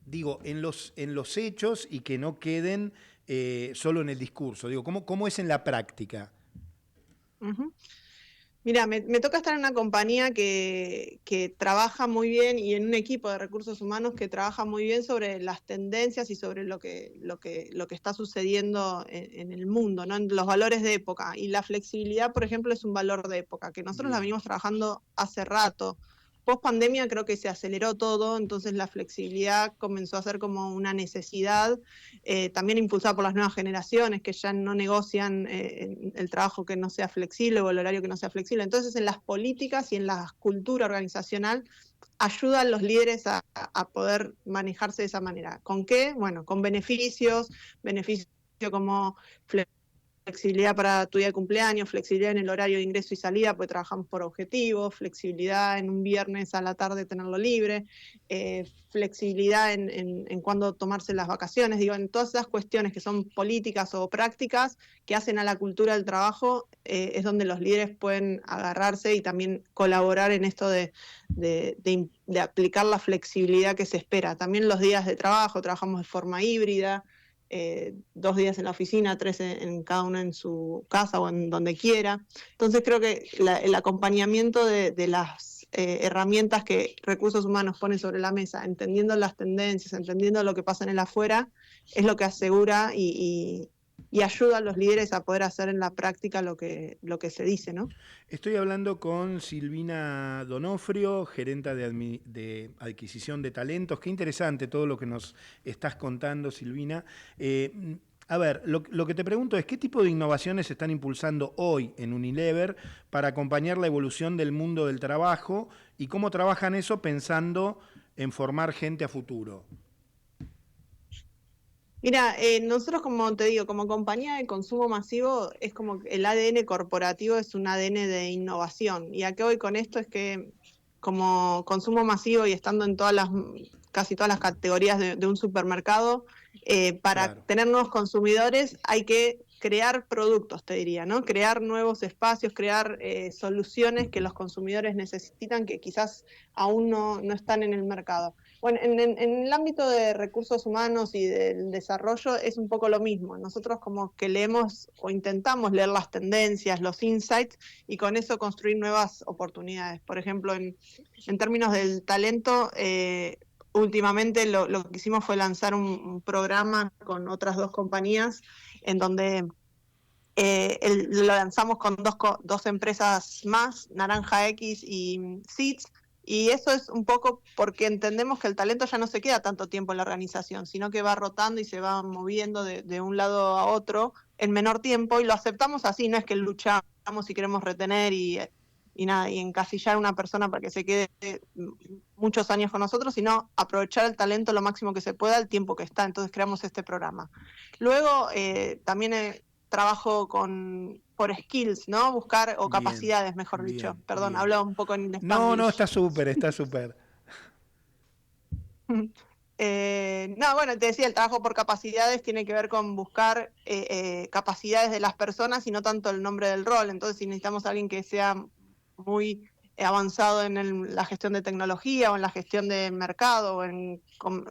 Speaker 2: digo, en los hechos y que no queden solo en el discurso? Digo, ¿cómo es en la práctica?
Speaker 16: Uh-huh. Mira, me toca estar en una compañía que trabaja muy bien y en un equipo de recursos humanos que trabaja muy bien sobre las tendencias y sobre lo que está sucediendo en el mundo, ¿no? En los valores de época. Y la flexibilidad, por ejemplo, es un valor de época, que nosotros la venimos trabajando hace rato. Post pandemia creo que se aceleró todo, entonces la flexibilidad comenzó a ser como una necesidad, también impulsada por las nuevas generaciones que ya no negocian el trabajo que no sea flexible o el horario que no sea flexible. Entonces en las políticas y en la cultura organizacional ayudan a los líderes a poder manejarse de esa manera. ¿Con qué? Bueno, con beneficios como flexibilidad para tu día de cumpleaños, flexibilidad en el horario de ingreso y salida, porque trabajamos por objetivos, flexibilidad en un viernes a la tarde tenerlo libre, flexibilidad en cuándo tomarse las vacaciones, digo, en todas esas cuestiones que son políticas o prácticas que hacen a la cultura del trabajo, es donde los líderes pueden agarrarse y también colaborar en esto de aplicar la flexibilidad que se espera. También los días de trabajo, trabajamos de forma híbrida, 2 días en la oficina, 3 en cada uno en su casa o en donde quiera. Entonces creo que el acompañamiento de las herramientas que Recursos Humanos pone sobre la mesa, entendiendo las tendencias, entendiendo lo que pasa en el afuera, es lo que asegura y ayuda a los líderes a poder hacer en la práctica lo que se dice, ¿no?
Speaker 2: Estoy hablando con Silvina Donofrio, gerenta de adquisición de talentos. Qué interesante todo lo que nos estás contando, Silvina. A ver, lo que te pregunto es, ¿qué tipo de innovaciones se están impulsando hoy en Unilever para acompañar la evolución del mundo del trabajo y cómo trabajan eso pensando en formar gente a futuro?
Speaker 16: Mira, nosotros, como te digo, como compañía de consumo masivo, es como que el ADN corporativo es un ADN de innovación. Y a qué voy con esto es que como consumo masivo y estando en casi todas las categorías de un supermercado, para tener nuevos consumidores hay que crear productos, te diría, ¿no? Crear nuevos espacios, crear soluciones que los consumidores necesitan que quizás aún no están en el mercado. Bueno, en el ámbito de recursos humanos y del desarrollo es un poco lo mismo. Nosotros como que leemos o intentamos leer las tendencias, los insights, y con eso construir nuevas oportunidades. Por ejemplo, en términos del talento, últimamente lo que hicimos fue lanzar un programa con otras 2 compañías en donde lo lanzamos con dos empresas más, Naranja X y Seeds, y eso es un poco porque entendemos que el talento ya no se queda tanto tiempo en la organización, sino que va rotando y se va moviendo de un lado a otro en menor tiempo, y lo aceptamos así, no es que luchamos y queremos retener y encasillar a una persona para que se quede muchos años con nosotros, sino aprovechar el talento lo máximo que se pueda el tiempo que está. Entonces creamos este programa. Luego también trabajo por skills, ¿no? Buscar, o capacidades, mejor dicho. Perdón, hablo un poco en Spanglish.
Speaker 2: No, está súper.
Speaker 16: No, bueno, te decía, el trabajo por capacidades tiene que ver con buscar capacidades de las personas y no tanto el nombre del rol. Entonces, si necesitamos a alguien que sea muy avanzado en la gestión de tecnología o en la gestión de mercado o en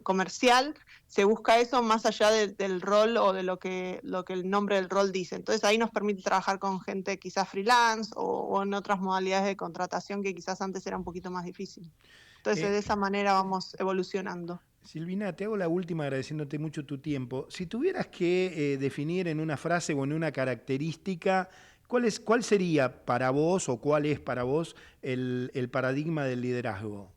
Speaker 16: comercial, se busca eso más allá del rol o de lo que el nombre del rol dice. Entonces ahí nos permite trabajar con gente quizás freelance o en otras modalidades de contratación que quizás antes era un poquito más difícil. Entonces de esa manera vamos evolucionando.
Speaker 2: Silvina, te hago la última agradeciéndote mucho tu tiempo. Si tuvieras que definir en una frase o en una característica, ¿cuál sería para vos o cuál es para vos el paradigma del liderazgo?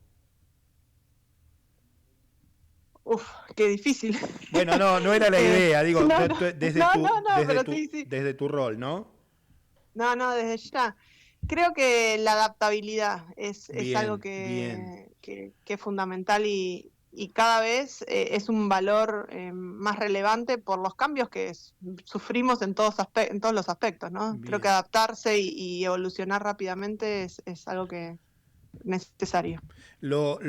Speaker 16: Uf, qué difícil.
Speaker 2: Bueno, no era la idea, digo, desde tu rol, ¿no?
Speaker 16: No, desde ya. Creo que la adaptabilidad es algo que es fundamental y y cada vez es un valor más relevante por los cambios que sufrimos en todos los aspectos, ¿no?
Speaker 2: Bien.
Speaker 16: Creo que adaptarse y evolucionar rápidamente es algo que necesario.
Speaker 2: Lo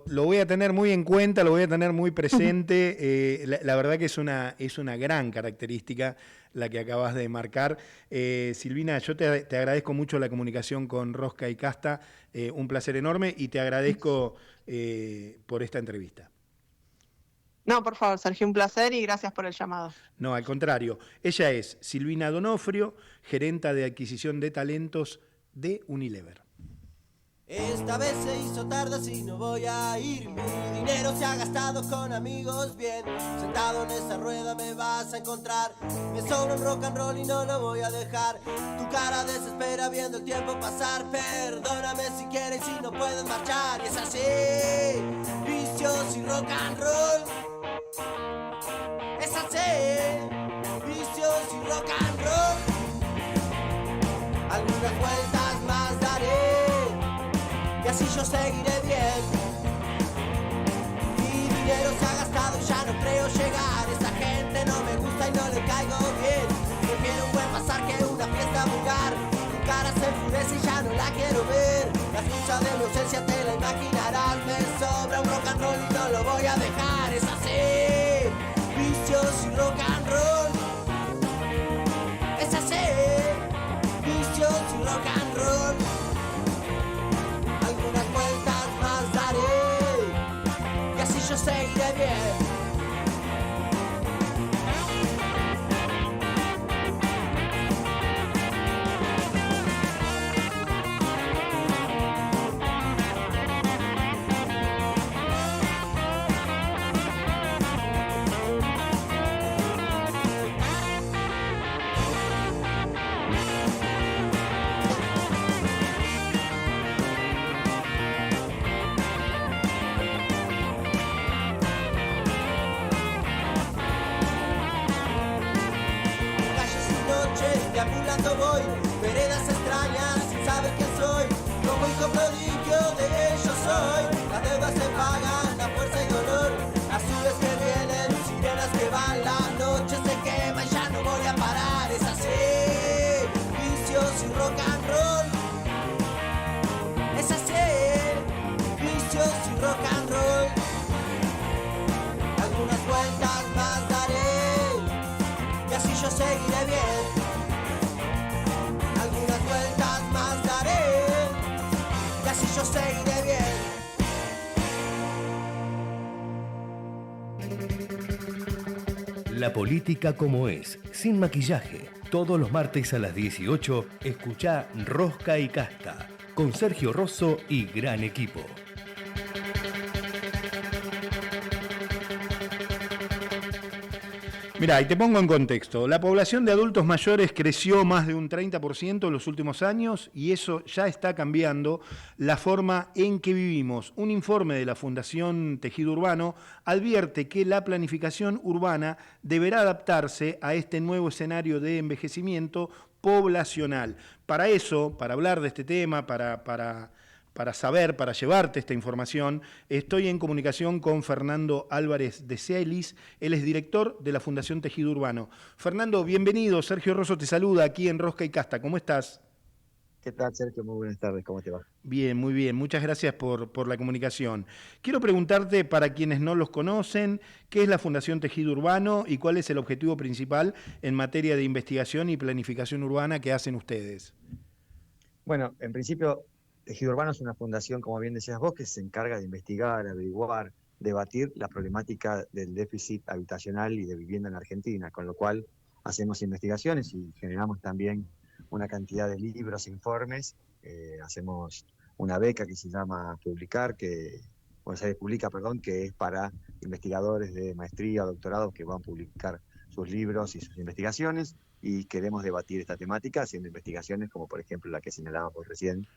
Speaker 2: voy a tener muy en cuenta, lo voy a tener muy presente. La verdad que es una gran característica la que acabas de marcar. Silvina, yo te agradezco mucho la comunicación con Rosca y Casta, un placer enorme, y te agradezco por esta entrevista.
Speaker 16: No, por favor, Sergio, un placer y gracias por el llamado.
Speaker 2: No, al contrario. Ella es Silvina Donofrio, gerenta de adquisición de talentos de Unilever.
Speaker 17: Esta vez se hizo tarde, así no voy a ir. Mi dinero se ha gastado con amigos bien. Sentado en esa rueda me vas a encontrar. Me sobra un rock and roll y no lo voy a dejar. Tu cara desespera viendo el tiempo pasar. Perdóname si quieres y no puedes marchar. Y es así, vicios y rock and roll. Es así, vicios y rock and roll. Algunas vueltas más daré y así yo seguiré bien. Mi dinero se ha gastado y ya no creo llegar. Esa gente no me gusta y no le caigo bien. Prefiero un buen pasar que una fiesta vulgar. Mi cara se enfurece y ya no la quiero ver. La excusa de mi ausencia te la imaginarás. Me sobra un rock and roll y no lo voy a dejar. Es así, vicios y rock and roll. Es así, vicios y rock and roll. Algunas vueltas más daré y así yo seguiré bien. Deambulando voy, veredas extrañas, sin saber quién soy. Como hijo prodigio de ellos soy. Las deudas se pagan, la fuerza y dolor. Azules que vienen, sirenas que van. La noche se quema y ya no voy a parar. Es así, vicios y rock and roll. Es así, vicios y rock and roll. Algunas vueltas más daré y así yo seguiré bien. Yo seguiré bien.
Speaker 12: La política como es, sin maquillaje. Todos los martes a las 18, escuchá Rosca y Casta, con Sergio Rosso y gran equipo.
Speaker 2: Mirá, y te pongo en contexto. La población de adultos mayores creció más de un 30% en los últimos años y eso ya está cambiando la forma en que vivimos. Un informe de la Fundación Tejido Urbano advierte que la planificación urbana deberá adaptarse a este nuevo escenario de envejecimiento poblacional. Para eso, para hablar de este tema, para llevarte esta información, estoy en comunicación con Fernando Álvarez de Celis. Él es director de la Fundación Tejido Urbano. Fernando, bienvenido. Sergio Rosso te saluda aquí en Rosca y Casta. ¿Cómo estás?
Speaker 18: ¿Qué tal, Sergio? Muy buenas tardes. ¿Cómo te va?
Speaker 2: Bien, muy bien. Muchas gracias por la comunicación. Quiero preguntarte, para quienes no los conocen, ¿qué es la Fundación Tejido Urbano y cuál es el objetivo principal en materia de investigación y planificación urbana que hacen ustedes?
Speaker 18: Bueno, en principio, Tejido Urbano es una fundación, como bien decías vos, que se encarga de investigar, averiguar, debatir la problemática del déficit habitacional y de vivienda en Argentina, con lo cual hacemos investigaciones y generamos también una cantidad de libros e informes. Hacemos una beca que se llama Publicar, Buenos Aires Publica, que es para investigadores de maestría o doctorado que van a publicar sus libros y sus investigaciones, y queremos debatir esta temática haciendo investigaciones como por ejemplo la que señalábamos recién,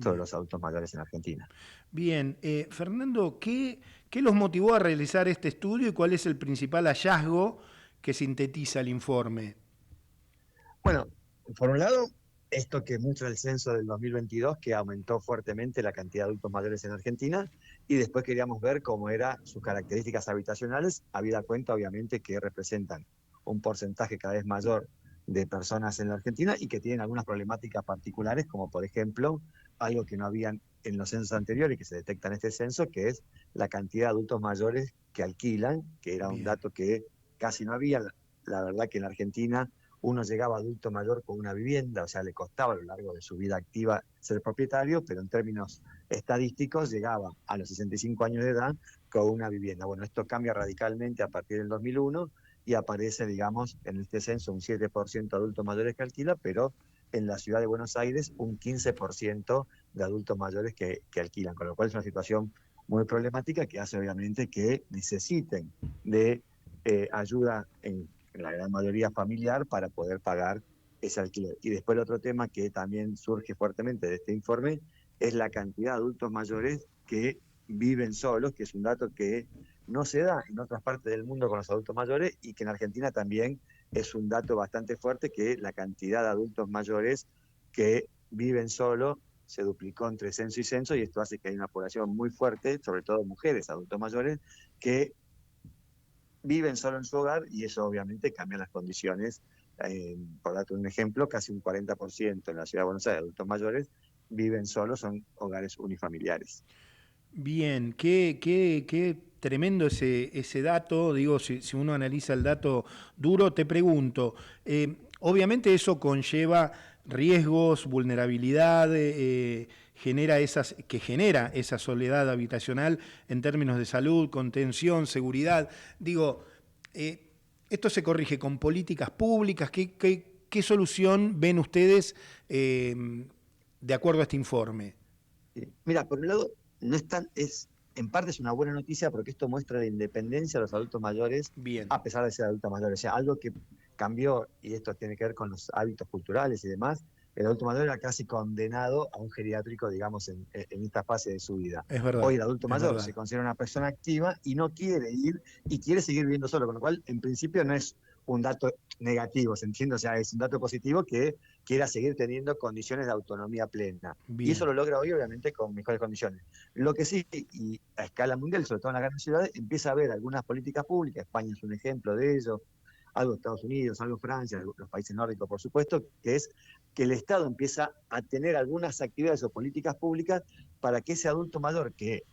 Speaker 18: sobre los adultos mayores en Argentina.
Speaker 2: Bien, Fernando, ¿qué los motivó a realizar este estudio y cuál es el principal hallazgo que sintetiza el informe?
Speaker 18: Bueno, por un lado, Esto que muestra el censo del 2022, que aumentó fuertemente la cantidad de adultos mayores en Argentina, y después queríamos ver cómo eran sus características habitacionales, habida cuenta obviamente que representan un porcentaje cada vez mayor de personas en la Argentina y que tienen algunas problemáticas particulares, como por ejemplo, algo que no habían en los censos anteriores y que se detecta en este censo, que es la cantidad de adultos mayores que alquilan, que era un dato que casi no había. La verdad que en la Argentina uno llegaba adulto mayor con una vivienda, o sea, le costaba a lo largo de su vida activa ser propietario, pero en términos estadísticos llegaba a los 65 años de edad con una vivienda. Bueno, esto cambia radicalmente a partir del 2001 y aparece, digamos, en este censo un 7% de adultos mayores que alquila, pero en la ciudad de Buenos Aires un 15% de adultos mayores que alquilan, con lo cual es una situación muy problemática que hace obviamente que necesiten de ayuda en la gran mayoría familiar para poder pagar ese alquiler. Y después el otro tema que también surge fuertemente de este informe es la cantidad de adultos mayores que viven solos, que es un dato que no se da en otras partes del mundo con los adultos mayores y que en Argentina también es un dato bastante fuerte, que la cantidad de adultos mayores que viven solos se duplicó entre censo y censo, y esto hace que hay una población muy fuerte, sobre todo mujeres, adultos mayores, que viven solo en su hogar, y eso obviamente cambia las condiciones. Por darte un ejemplo, casi un 40% en la ciudad de Buenos Aires de adultos mayores viven solos, son hogares unifamiliares.
Speaker 2: Bien, qué tremendo ese dato. Digo, si uno analiza el dato duro, te pregunto, obviamente eso conlleva riesgos, vulnerabilidad, genera esa soledad habitacional en términos de salud, contención, seguridad. Digo, esto se corrige con políticas públicas. ¿Qué solución ven ustedes de acuerdo a este informe?
Speaker 18: Mira, por un lado, no es en parte es una buena noticia porque esto muestra la independencia de los adultos mayores, a pesar de ser adultos mayores. O sea, algo que cambió, y esto tiene que ver con los hábitos culturales y demás, el adulto mayor era casi condenado a un geriátrico, digamos, en esta fase de su vida.
Speaker 2: Es verdad.
Speaker 18: Hoy el adulto mayor se considera una persona activa y no quiere ir y quiere seguir viviendo solo, con lo cual, en principio, no es un dato negativo, ¿se entiende? O sea, es un dato positivo que quiera seguir teniendo condiciones de autonomía plena.
Speaker 2: Bien.
Speaker 18: Y eso lo logra hoy, obviamente, con mejores condiciones. Lo que sí, y a escala mundial, sobre todo en las grandes ciudades, empieza a haber algunas políticas públicas, España es un ejemplo de ello, algo Estados Unidos, algo Francia, los países nórdicos, por supuesto, que es que el Estado empieza a tener algunas actividades o políticas públicas para que ese adulto mayor que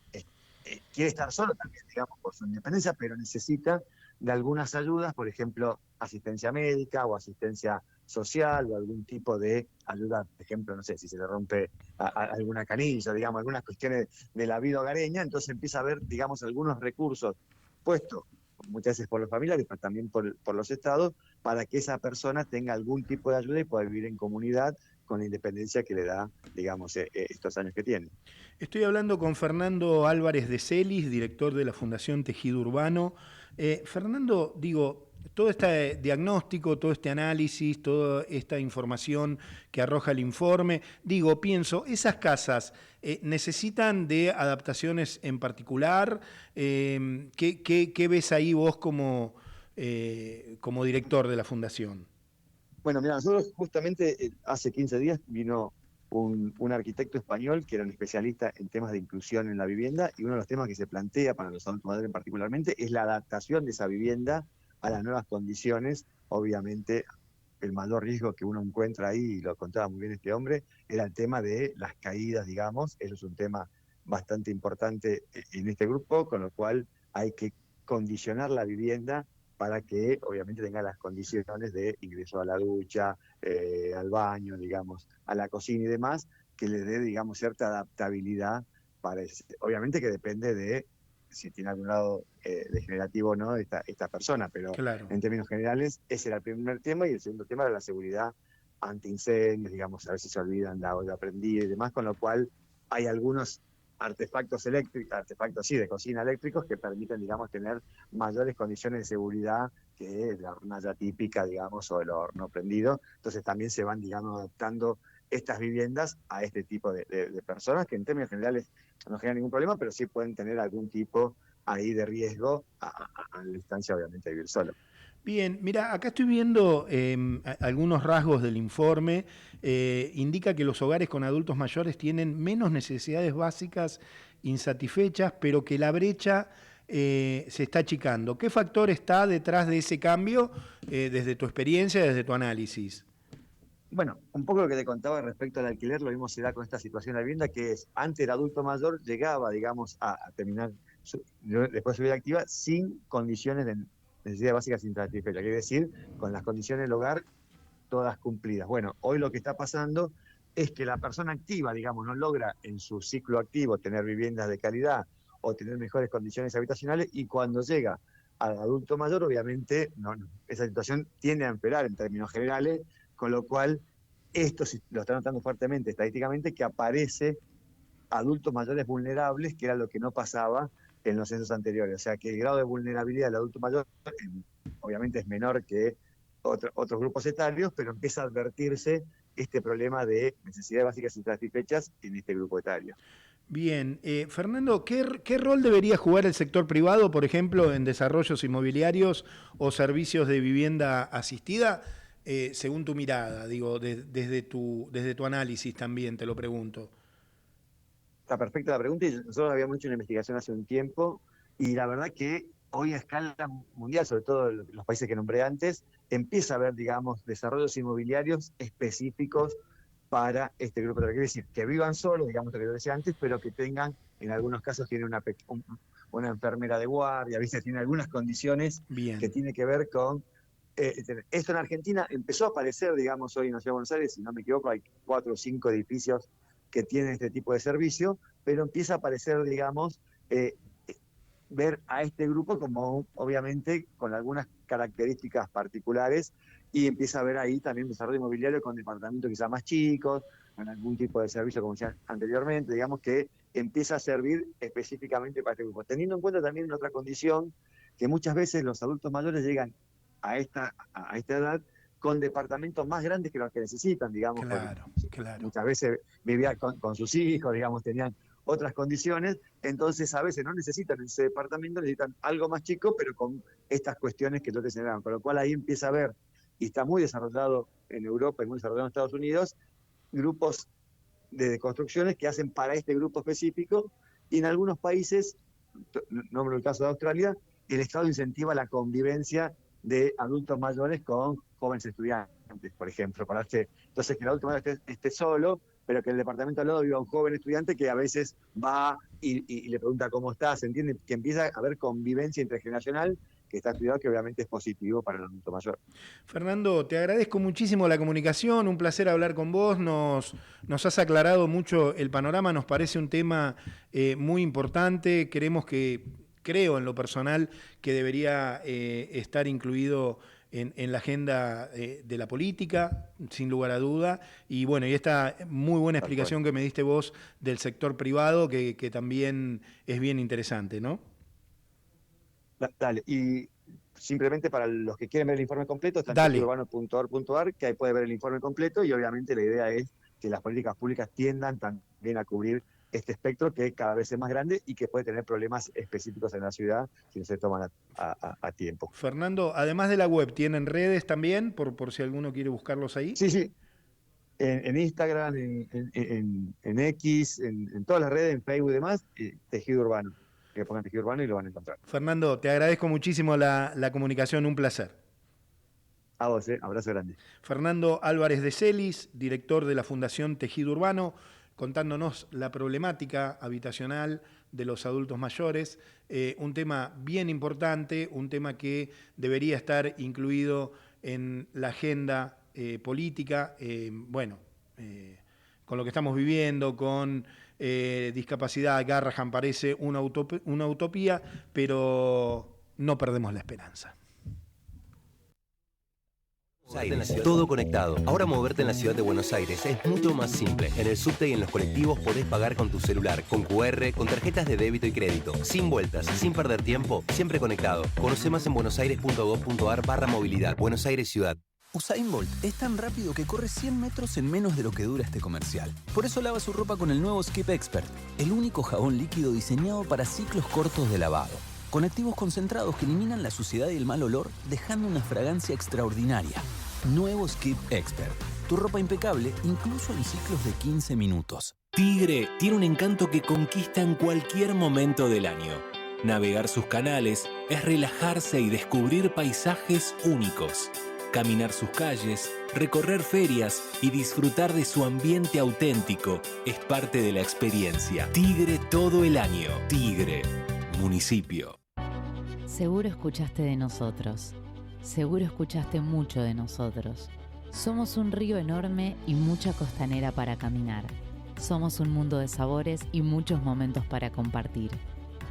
Speaker 18: quiere estar solo también, digamos, por su independencia, pero necesita de algunas ayudas, por ejemplo, asistencia médica o asistencia social o algún tipo de ayuda, por ejemplo, no sé, si se le rompe alguna canilla, digamos, algunas cuestiones de la vida hogareña, entonces empieza a haber, digamos, algunos recursos puestos muchas veces por los familiares, pero también por los estados, para que esa persona tenga algún tipo de ayuda y pueda vivir en comunidad con la independencia que le da, digamos, estos años que tiene.
Speaker 2: Estoy hablando con Fernando Álvarez de Celis, director de la Fundación Tejido Urbano. Fernando, digo, todo este diagnóstico, todo este análisis, toda esta información que arroja el informe, digo, pienso, esas casas necesitan de adaptaciones en particular. ¿Qué ves ahí vos como director de la Fundación?
Speaker 18: Bueno, mira, nosotros justamente hace 15 días vino un arquitecto español que era un especialista en temas de inclusión en la vivienda, y uno de los temas que se plantea para los adultos mayores particularmente es la adaptación de esa vivienda a las nuevas condiciones. Obviamente el mayor riesgo que uno encuentra ahí, y lo contaba muy bien este hombre, era el tema de las caídas, digamos. Eso es un tema bastante importante en este grupo, con lo cual hay que condicionar la vivienda para que obviamente tenga las condiciones de ingreso a la ducha, al baño, digamos, a la cocina y demás, que le dé, digamos, cierta adaptabilidad para ese. Obviamente que depende de si tiene algún lado degenerativo o no esta persona, pero
Speaker 2: claro,
Speaker 18: en términos generales ese era el primer tema, y el segundo tema era la seguridad antiincendios, digamos, a veces se olvidan la olla prendida y demás, con lo cual hay algunos artefactos de cocina eléctricos que permiten, digamos, tener mayores condiciones de seguridad que la hornalla típica, digamos, o el horno prendido. Entonces también se van, digamos, adaptando estas viviendas a este tipo de personas, que en términos generales no generan ningún problema, pero sí pueden tener algún tipo ahí de riesgo a la distancia, obviamente, de vivir solo.
Speaker 2: Bien, mira, acá estoy viendo algunos rasgos del informe. Indica que los hogares con adultos mayores tienen menos necesidades básicas insatisfechas, pero que la brecha se está achicando. ¿Qué factor está detrás de ese cambio desde tu experiencia, desde tu análisis?
Speaker 18: Bueno, un poco lo que te contaba respecto al alquiler, lo mismo se da con esta situación de la vivienda, que es, antes el adulto mayor llegaba, digamos, a terminar después de su vida activa sin condiciones de necesidades básicas insatisfechas, quiere decir, con las condiciones del hogar todas cumplidas. Bueno, hoy lo que está pasando es que la persona activa, digamos, no logra en su ciclo activo tener viviendas de calidad o tener mejores condiciones habitacionales, y cuando llega al adulto mayor, obviamente, esa situación tiende a empeorar en términos generales, con lo cual esto lo está notando fuertemente estadísticamente, que aparece adultos mayores vulnerables, que era lo que no pasaba en los censos anteriores. O sea que el grado de vulnerabilidad del adulto mayor obviamente es menor que otros grupos etarios, pero empieza a advertirse este problema de necesidades básicas insatisfechas en este grupo etario.
Speaker 2: Bien, Fernando, ¿qué rol debería jugar el sector privado, por ejemplo, en desarrollos inmobiliarios o servicios de vivienda asistida, según tu mirada, digo, desde tu análisis también, te lo pregunto?
Speaker 18: Está perfecta la pregunta, y nosotros habíamos hecho una investigación hace un tiempo, y la verdad que hoy a escala mundial, sobre todo en los países que nombré antes, empieza a haber, digamos, desarrollos inmobiliarios específicos para este grupo. Quiere decir, que vivan solos, digamos lo que yo decía antes, pero que tengan, en algunos casos, tiene una enfermera de guardia, ¿viste? Tiene algunas condiciones que tiene que ver con... esto en Argentina empezó a aparecer, digamos, hoy en la Ciudad de Buenos Aires, si no me equivoco, hay 4 o 5 edificios que tienen este tipo de servicio, pero empieza a aparecer, digamos, ver a este grupo como, obviamente, con algunas características particulares, y empieza a ver ahí también desarrollo inmobiliario con departamentos quizás más chicos, con algún tipo de servicio, como decía anteriormente, digamos, que empieza a servir específicamente para este grupo. Teniendo en cuenta también otra condición, que muchas veces los adultos mayores llegan a esta edad con departamentos más grandes que los que necesitan, digamos.
Speaker 2: Claro.
Speaker 18: Muchas veces vivían con sus hijos, digamos, tenían otras condiciones, entonces a veces no necesitan ese departamento, necesitan algo más chico, pero con estas cuestiones que yo te señalaba, con lo cual ahí empieza a haber, y está muy desarrollado en Europa y muy desarrollado en Estados Unidos, grupos de construcciones que hacen para este grupo específico, y en algunos países, nombro el caso de Australia, el Estado incentiva la convivencia de adultos mayores con jóvenes estudiantes, por ejemplo, entonces que el adulto mayor esté solo, pero que el departamento al lado viva un joven estudiante que a veces va y le pregunta cómo está, se entiende que empieza a haber convivencia intergeneracional, que está estudiado, que obviamente es positivo para el adulto mayor.
Speaker 2: Fernando, te agradezco muchísimo la comunicación, un placer hablar con vos, nos has aclarado mucho el panorama, nos parece un tema muy importante, creo en lo personal que debería estar incluido en la agenda de la política, sin lugar a duda, y bueno, y esta muy buena explicación que me diste vos del sector privado, que también es bien interesante, ¿no?
Speaker 18: Dale, y simplemente para los que quieren ver el informe completo, está en urbano.org.ar, que ahí puede ver el informe completo, y obviamente la idea es que las políticas públicas tiendan también a cubrir este espectro, que cada vez es más grande y que puede tener problemas específicos en la ciudad si no se toman a tiempo.
Speaker 2: Fernando, además de la web, ¿tienen redes también, por si alguno quiere buscarlos ahí?
Speaker 18: Sí. En Instagram, en X, en todas las redes, en Facebook y demás, Tejido Urbano. Que pongan Tejido Urbano y lo van a encontrar.
Speaker 2: Fernando, te agradezco muchísimo la comunicación, un placer.
Speaker 18: A vos, abrazo grande.
Speaker 2: Fernando Álvarez de Celis, director de la Fundación Tejido Urbano, contándonos la problemática habitacional de los adultos mayores, un tema bien importante, un tema que debería estar incluido en la agenda política, con lo que estamos viviendo, con discapacidad. Garrahan parece una utopía, pero no perdemos la esperanza.
Speaker 10: Todo conectado. Ahora moverte en la ciudad de Buenos Aires es mucho más simple. En el subte y en los colectivos podés pagar con tu celular, con QR, con tarjetas de débito y crédito. Sin vueltas, sin perder tiempo, siempre conectado. Conoce más en buenosaires.gov.ar/movilidad. Buenos Aires Ciudad.
Speaker 4: Usain Bolt es tan rápido que corre 100 metros en menos de lo que dura este comercial. Por eso lava su ropa con el nuevo Skip Expert, el único jabón líquido diseñado para ciclos cortos de lavado. con activos concentrados que eliminan la suciedad y el mal olor, dejando una fragancia extraordinaria. Nuevo Skip Expert. Tu ropa impecable, incluso en ciclos de 15 minutos.
Speaker 3: Tigre tiene un encanto que conquista en cualquier momento del año. Navegar sus canales es relajarse y descubrir paisajes únicos. Caminar sus calles, recorrer ferias y disfrutar de su ambiente auténtico es parte de la experiencia. Tigre todo el año. Tigre, municipio.
Speaker 5: Seguro escuchaste de nosotros. Seguro escuchaste mucho de nosotros. Somos un río enorme y mucha costanera para caminar. Somos un mundo de sabores y muchos momentos para compartir.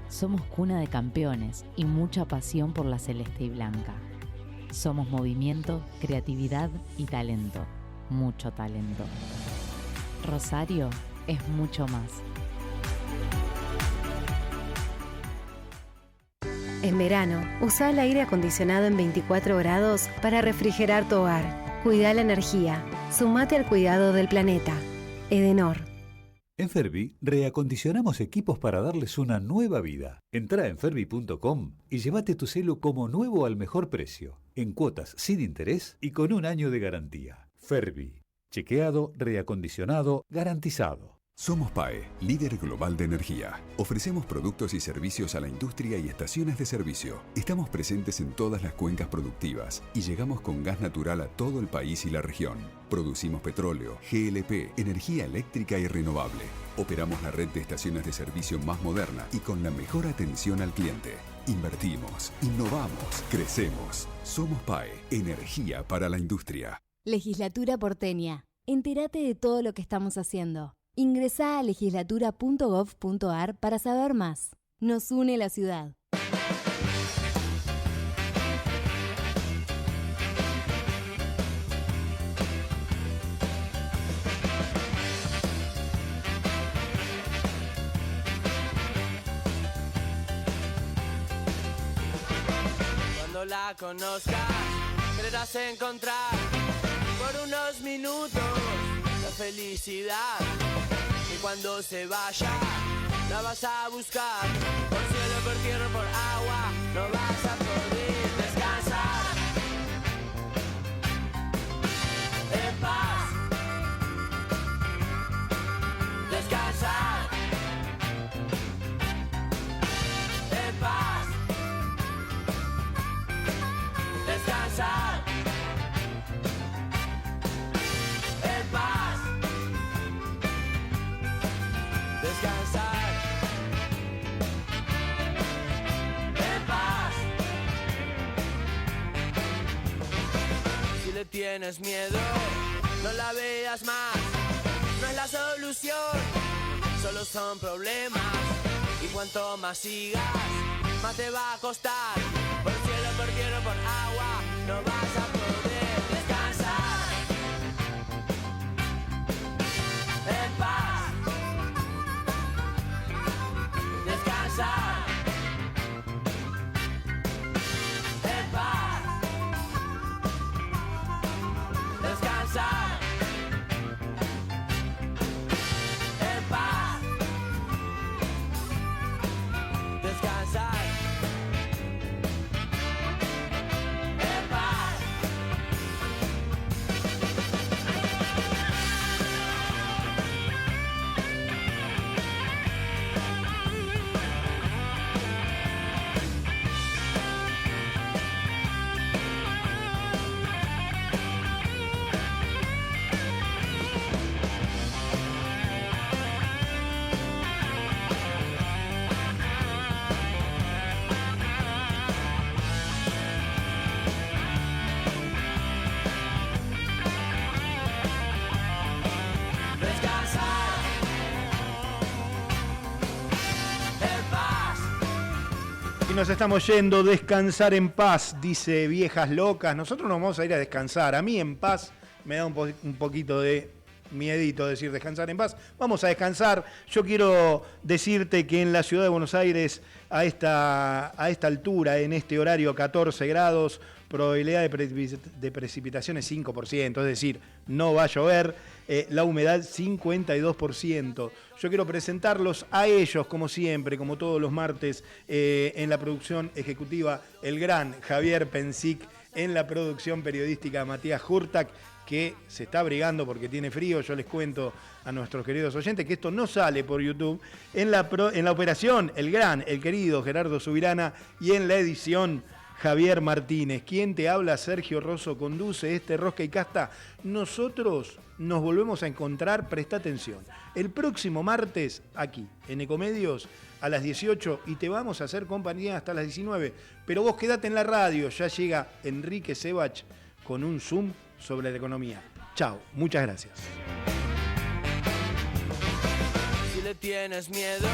Speaker 5: Somos cuna de campeones y mucha pasión por la celeste y blanca. Somos movimiento, creatividad y talento. Mucho talento. Rosario es mucho más.
Speaker 6: En verano, usa el aire acondicionado en 24 grados para refrigerar tu hogar. Cuida la energía. Sumate al cuidado del planeta. Edenor.
Speaker 7: En Fervi, reacondicionamos equipos para darles una nueva vida. Entrá en fervi.com y llévate tu celu como nuevo al mejor precio, en cuotas sin interés y con 1 año de garantía. Fervi. Chequeado, reacondicionado, garantizado.
Speaker 8: Somos PAE, líder global de energía. Ofrecemos productos y servicios a la industria y estaciones de servicio. Estamos presentes en todas las cuencas productivas y llegamos con gas natural a todo el país y la región. Producimos petróleo, GLP, energía eléctrica y renovable. Operamos la red de estaciones de servicio más moderna y con la mejor atención al cliente. Invertimos, innovamos, crecemos. Somos PAE, energía para la industria.
Speaker 9: Legislatura porteña. Entérate de todo lo que estamos haciendo. Ingresá a legislatura.gov.ar para saber más. Nos une la ciudad.
Speaker 17: Cuando la conozcas, creerás encontrar por unos minutos la felicidad. Y cuando se vaya, la vas a buscar. Por cielo, por tierra, por agua, no vas a poder descansar. En paz. Descansar. En paz. Descansar. En paz. Descansar. En paz. Si le tienes miedo, no la veas más. No es la solución, solo son problemas. Y cuanto más sigas, más te va a costar. Por cielo, por tierra, por agua, no vas a poder descansar. En paz. Descansar. En paz. Descansar. En paz. Descansar. En paz.
Speaker 2: Y nos estamos yendo, descansar en paz, dice Viejas Locas. Nosotros nos vamos a ir a descansar. A mí en paz me da un poquito de miedito decir descansar en paz. Vamos a descansar. Yo quiero decirte que en la ciudad de Buenos Aires, a esta altura, en este horario, 14 grados, probabilidad de precipitación es 5%, es decir, no va a llover, la humedad 52%. Yo quiero presentarlos a ellos, como siempre, como todos los martes, en la producción ejecutiva, el gran Javier Pensic, en la producción periodística Matías Hurtak, que se está abrigando porque tiene frío. Yo les cuento a nuestros queridos oyentes que esto no sale por YouTube. En la operación, el querido Gerardo Subirana, y en la edición, Javier Martínez. Quien te habla, Sergio Rosso, conduce este Rosca y Casta. Nosotros nos volvemos a encontrar, presta atención, el próximo martes aquí, en Ecomedios, a las 18, y te vamos a hacer compañía hasta las 19. Pero vos quedate en la radio, ya llega Enrique Sebach con un Zoom sobre la economía. Chao, muchas gracias.
Speaker 17: Si le tienes miedo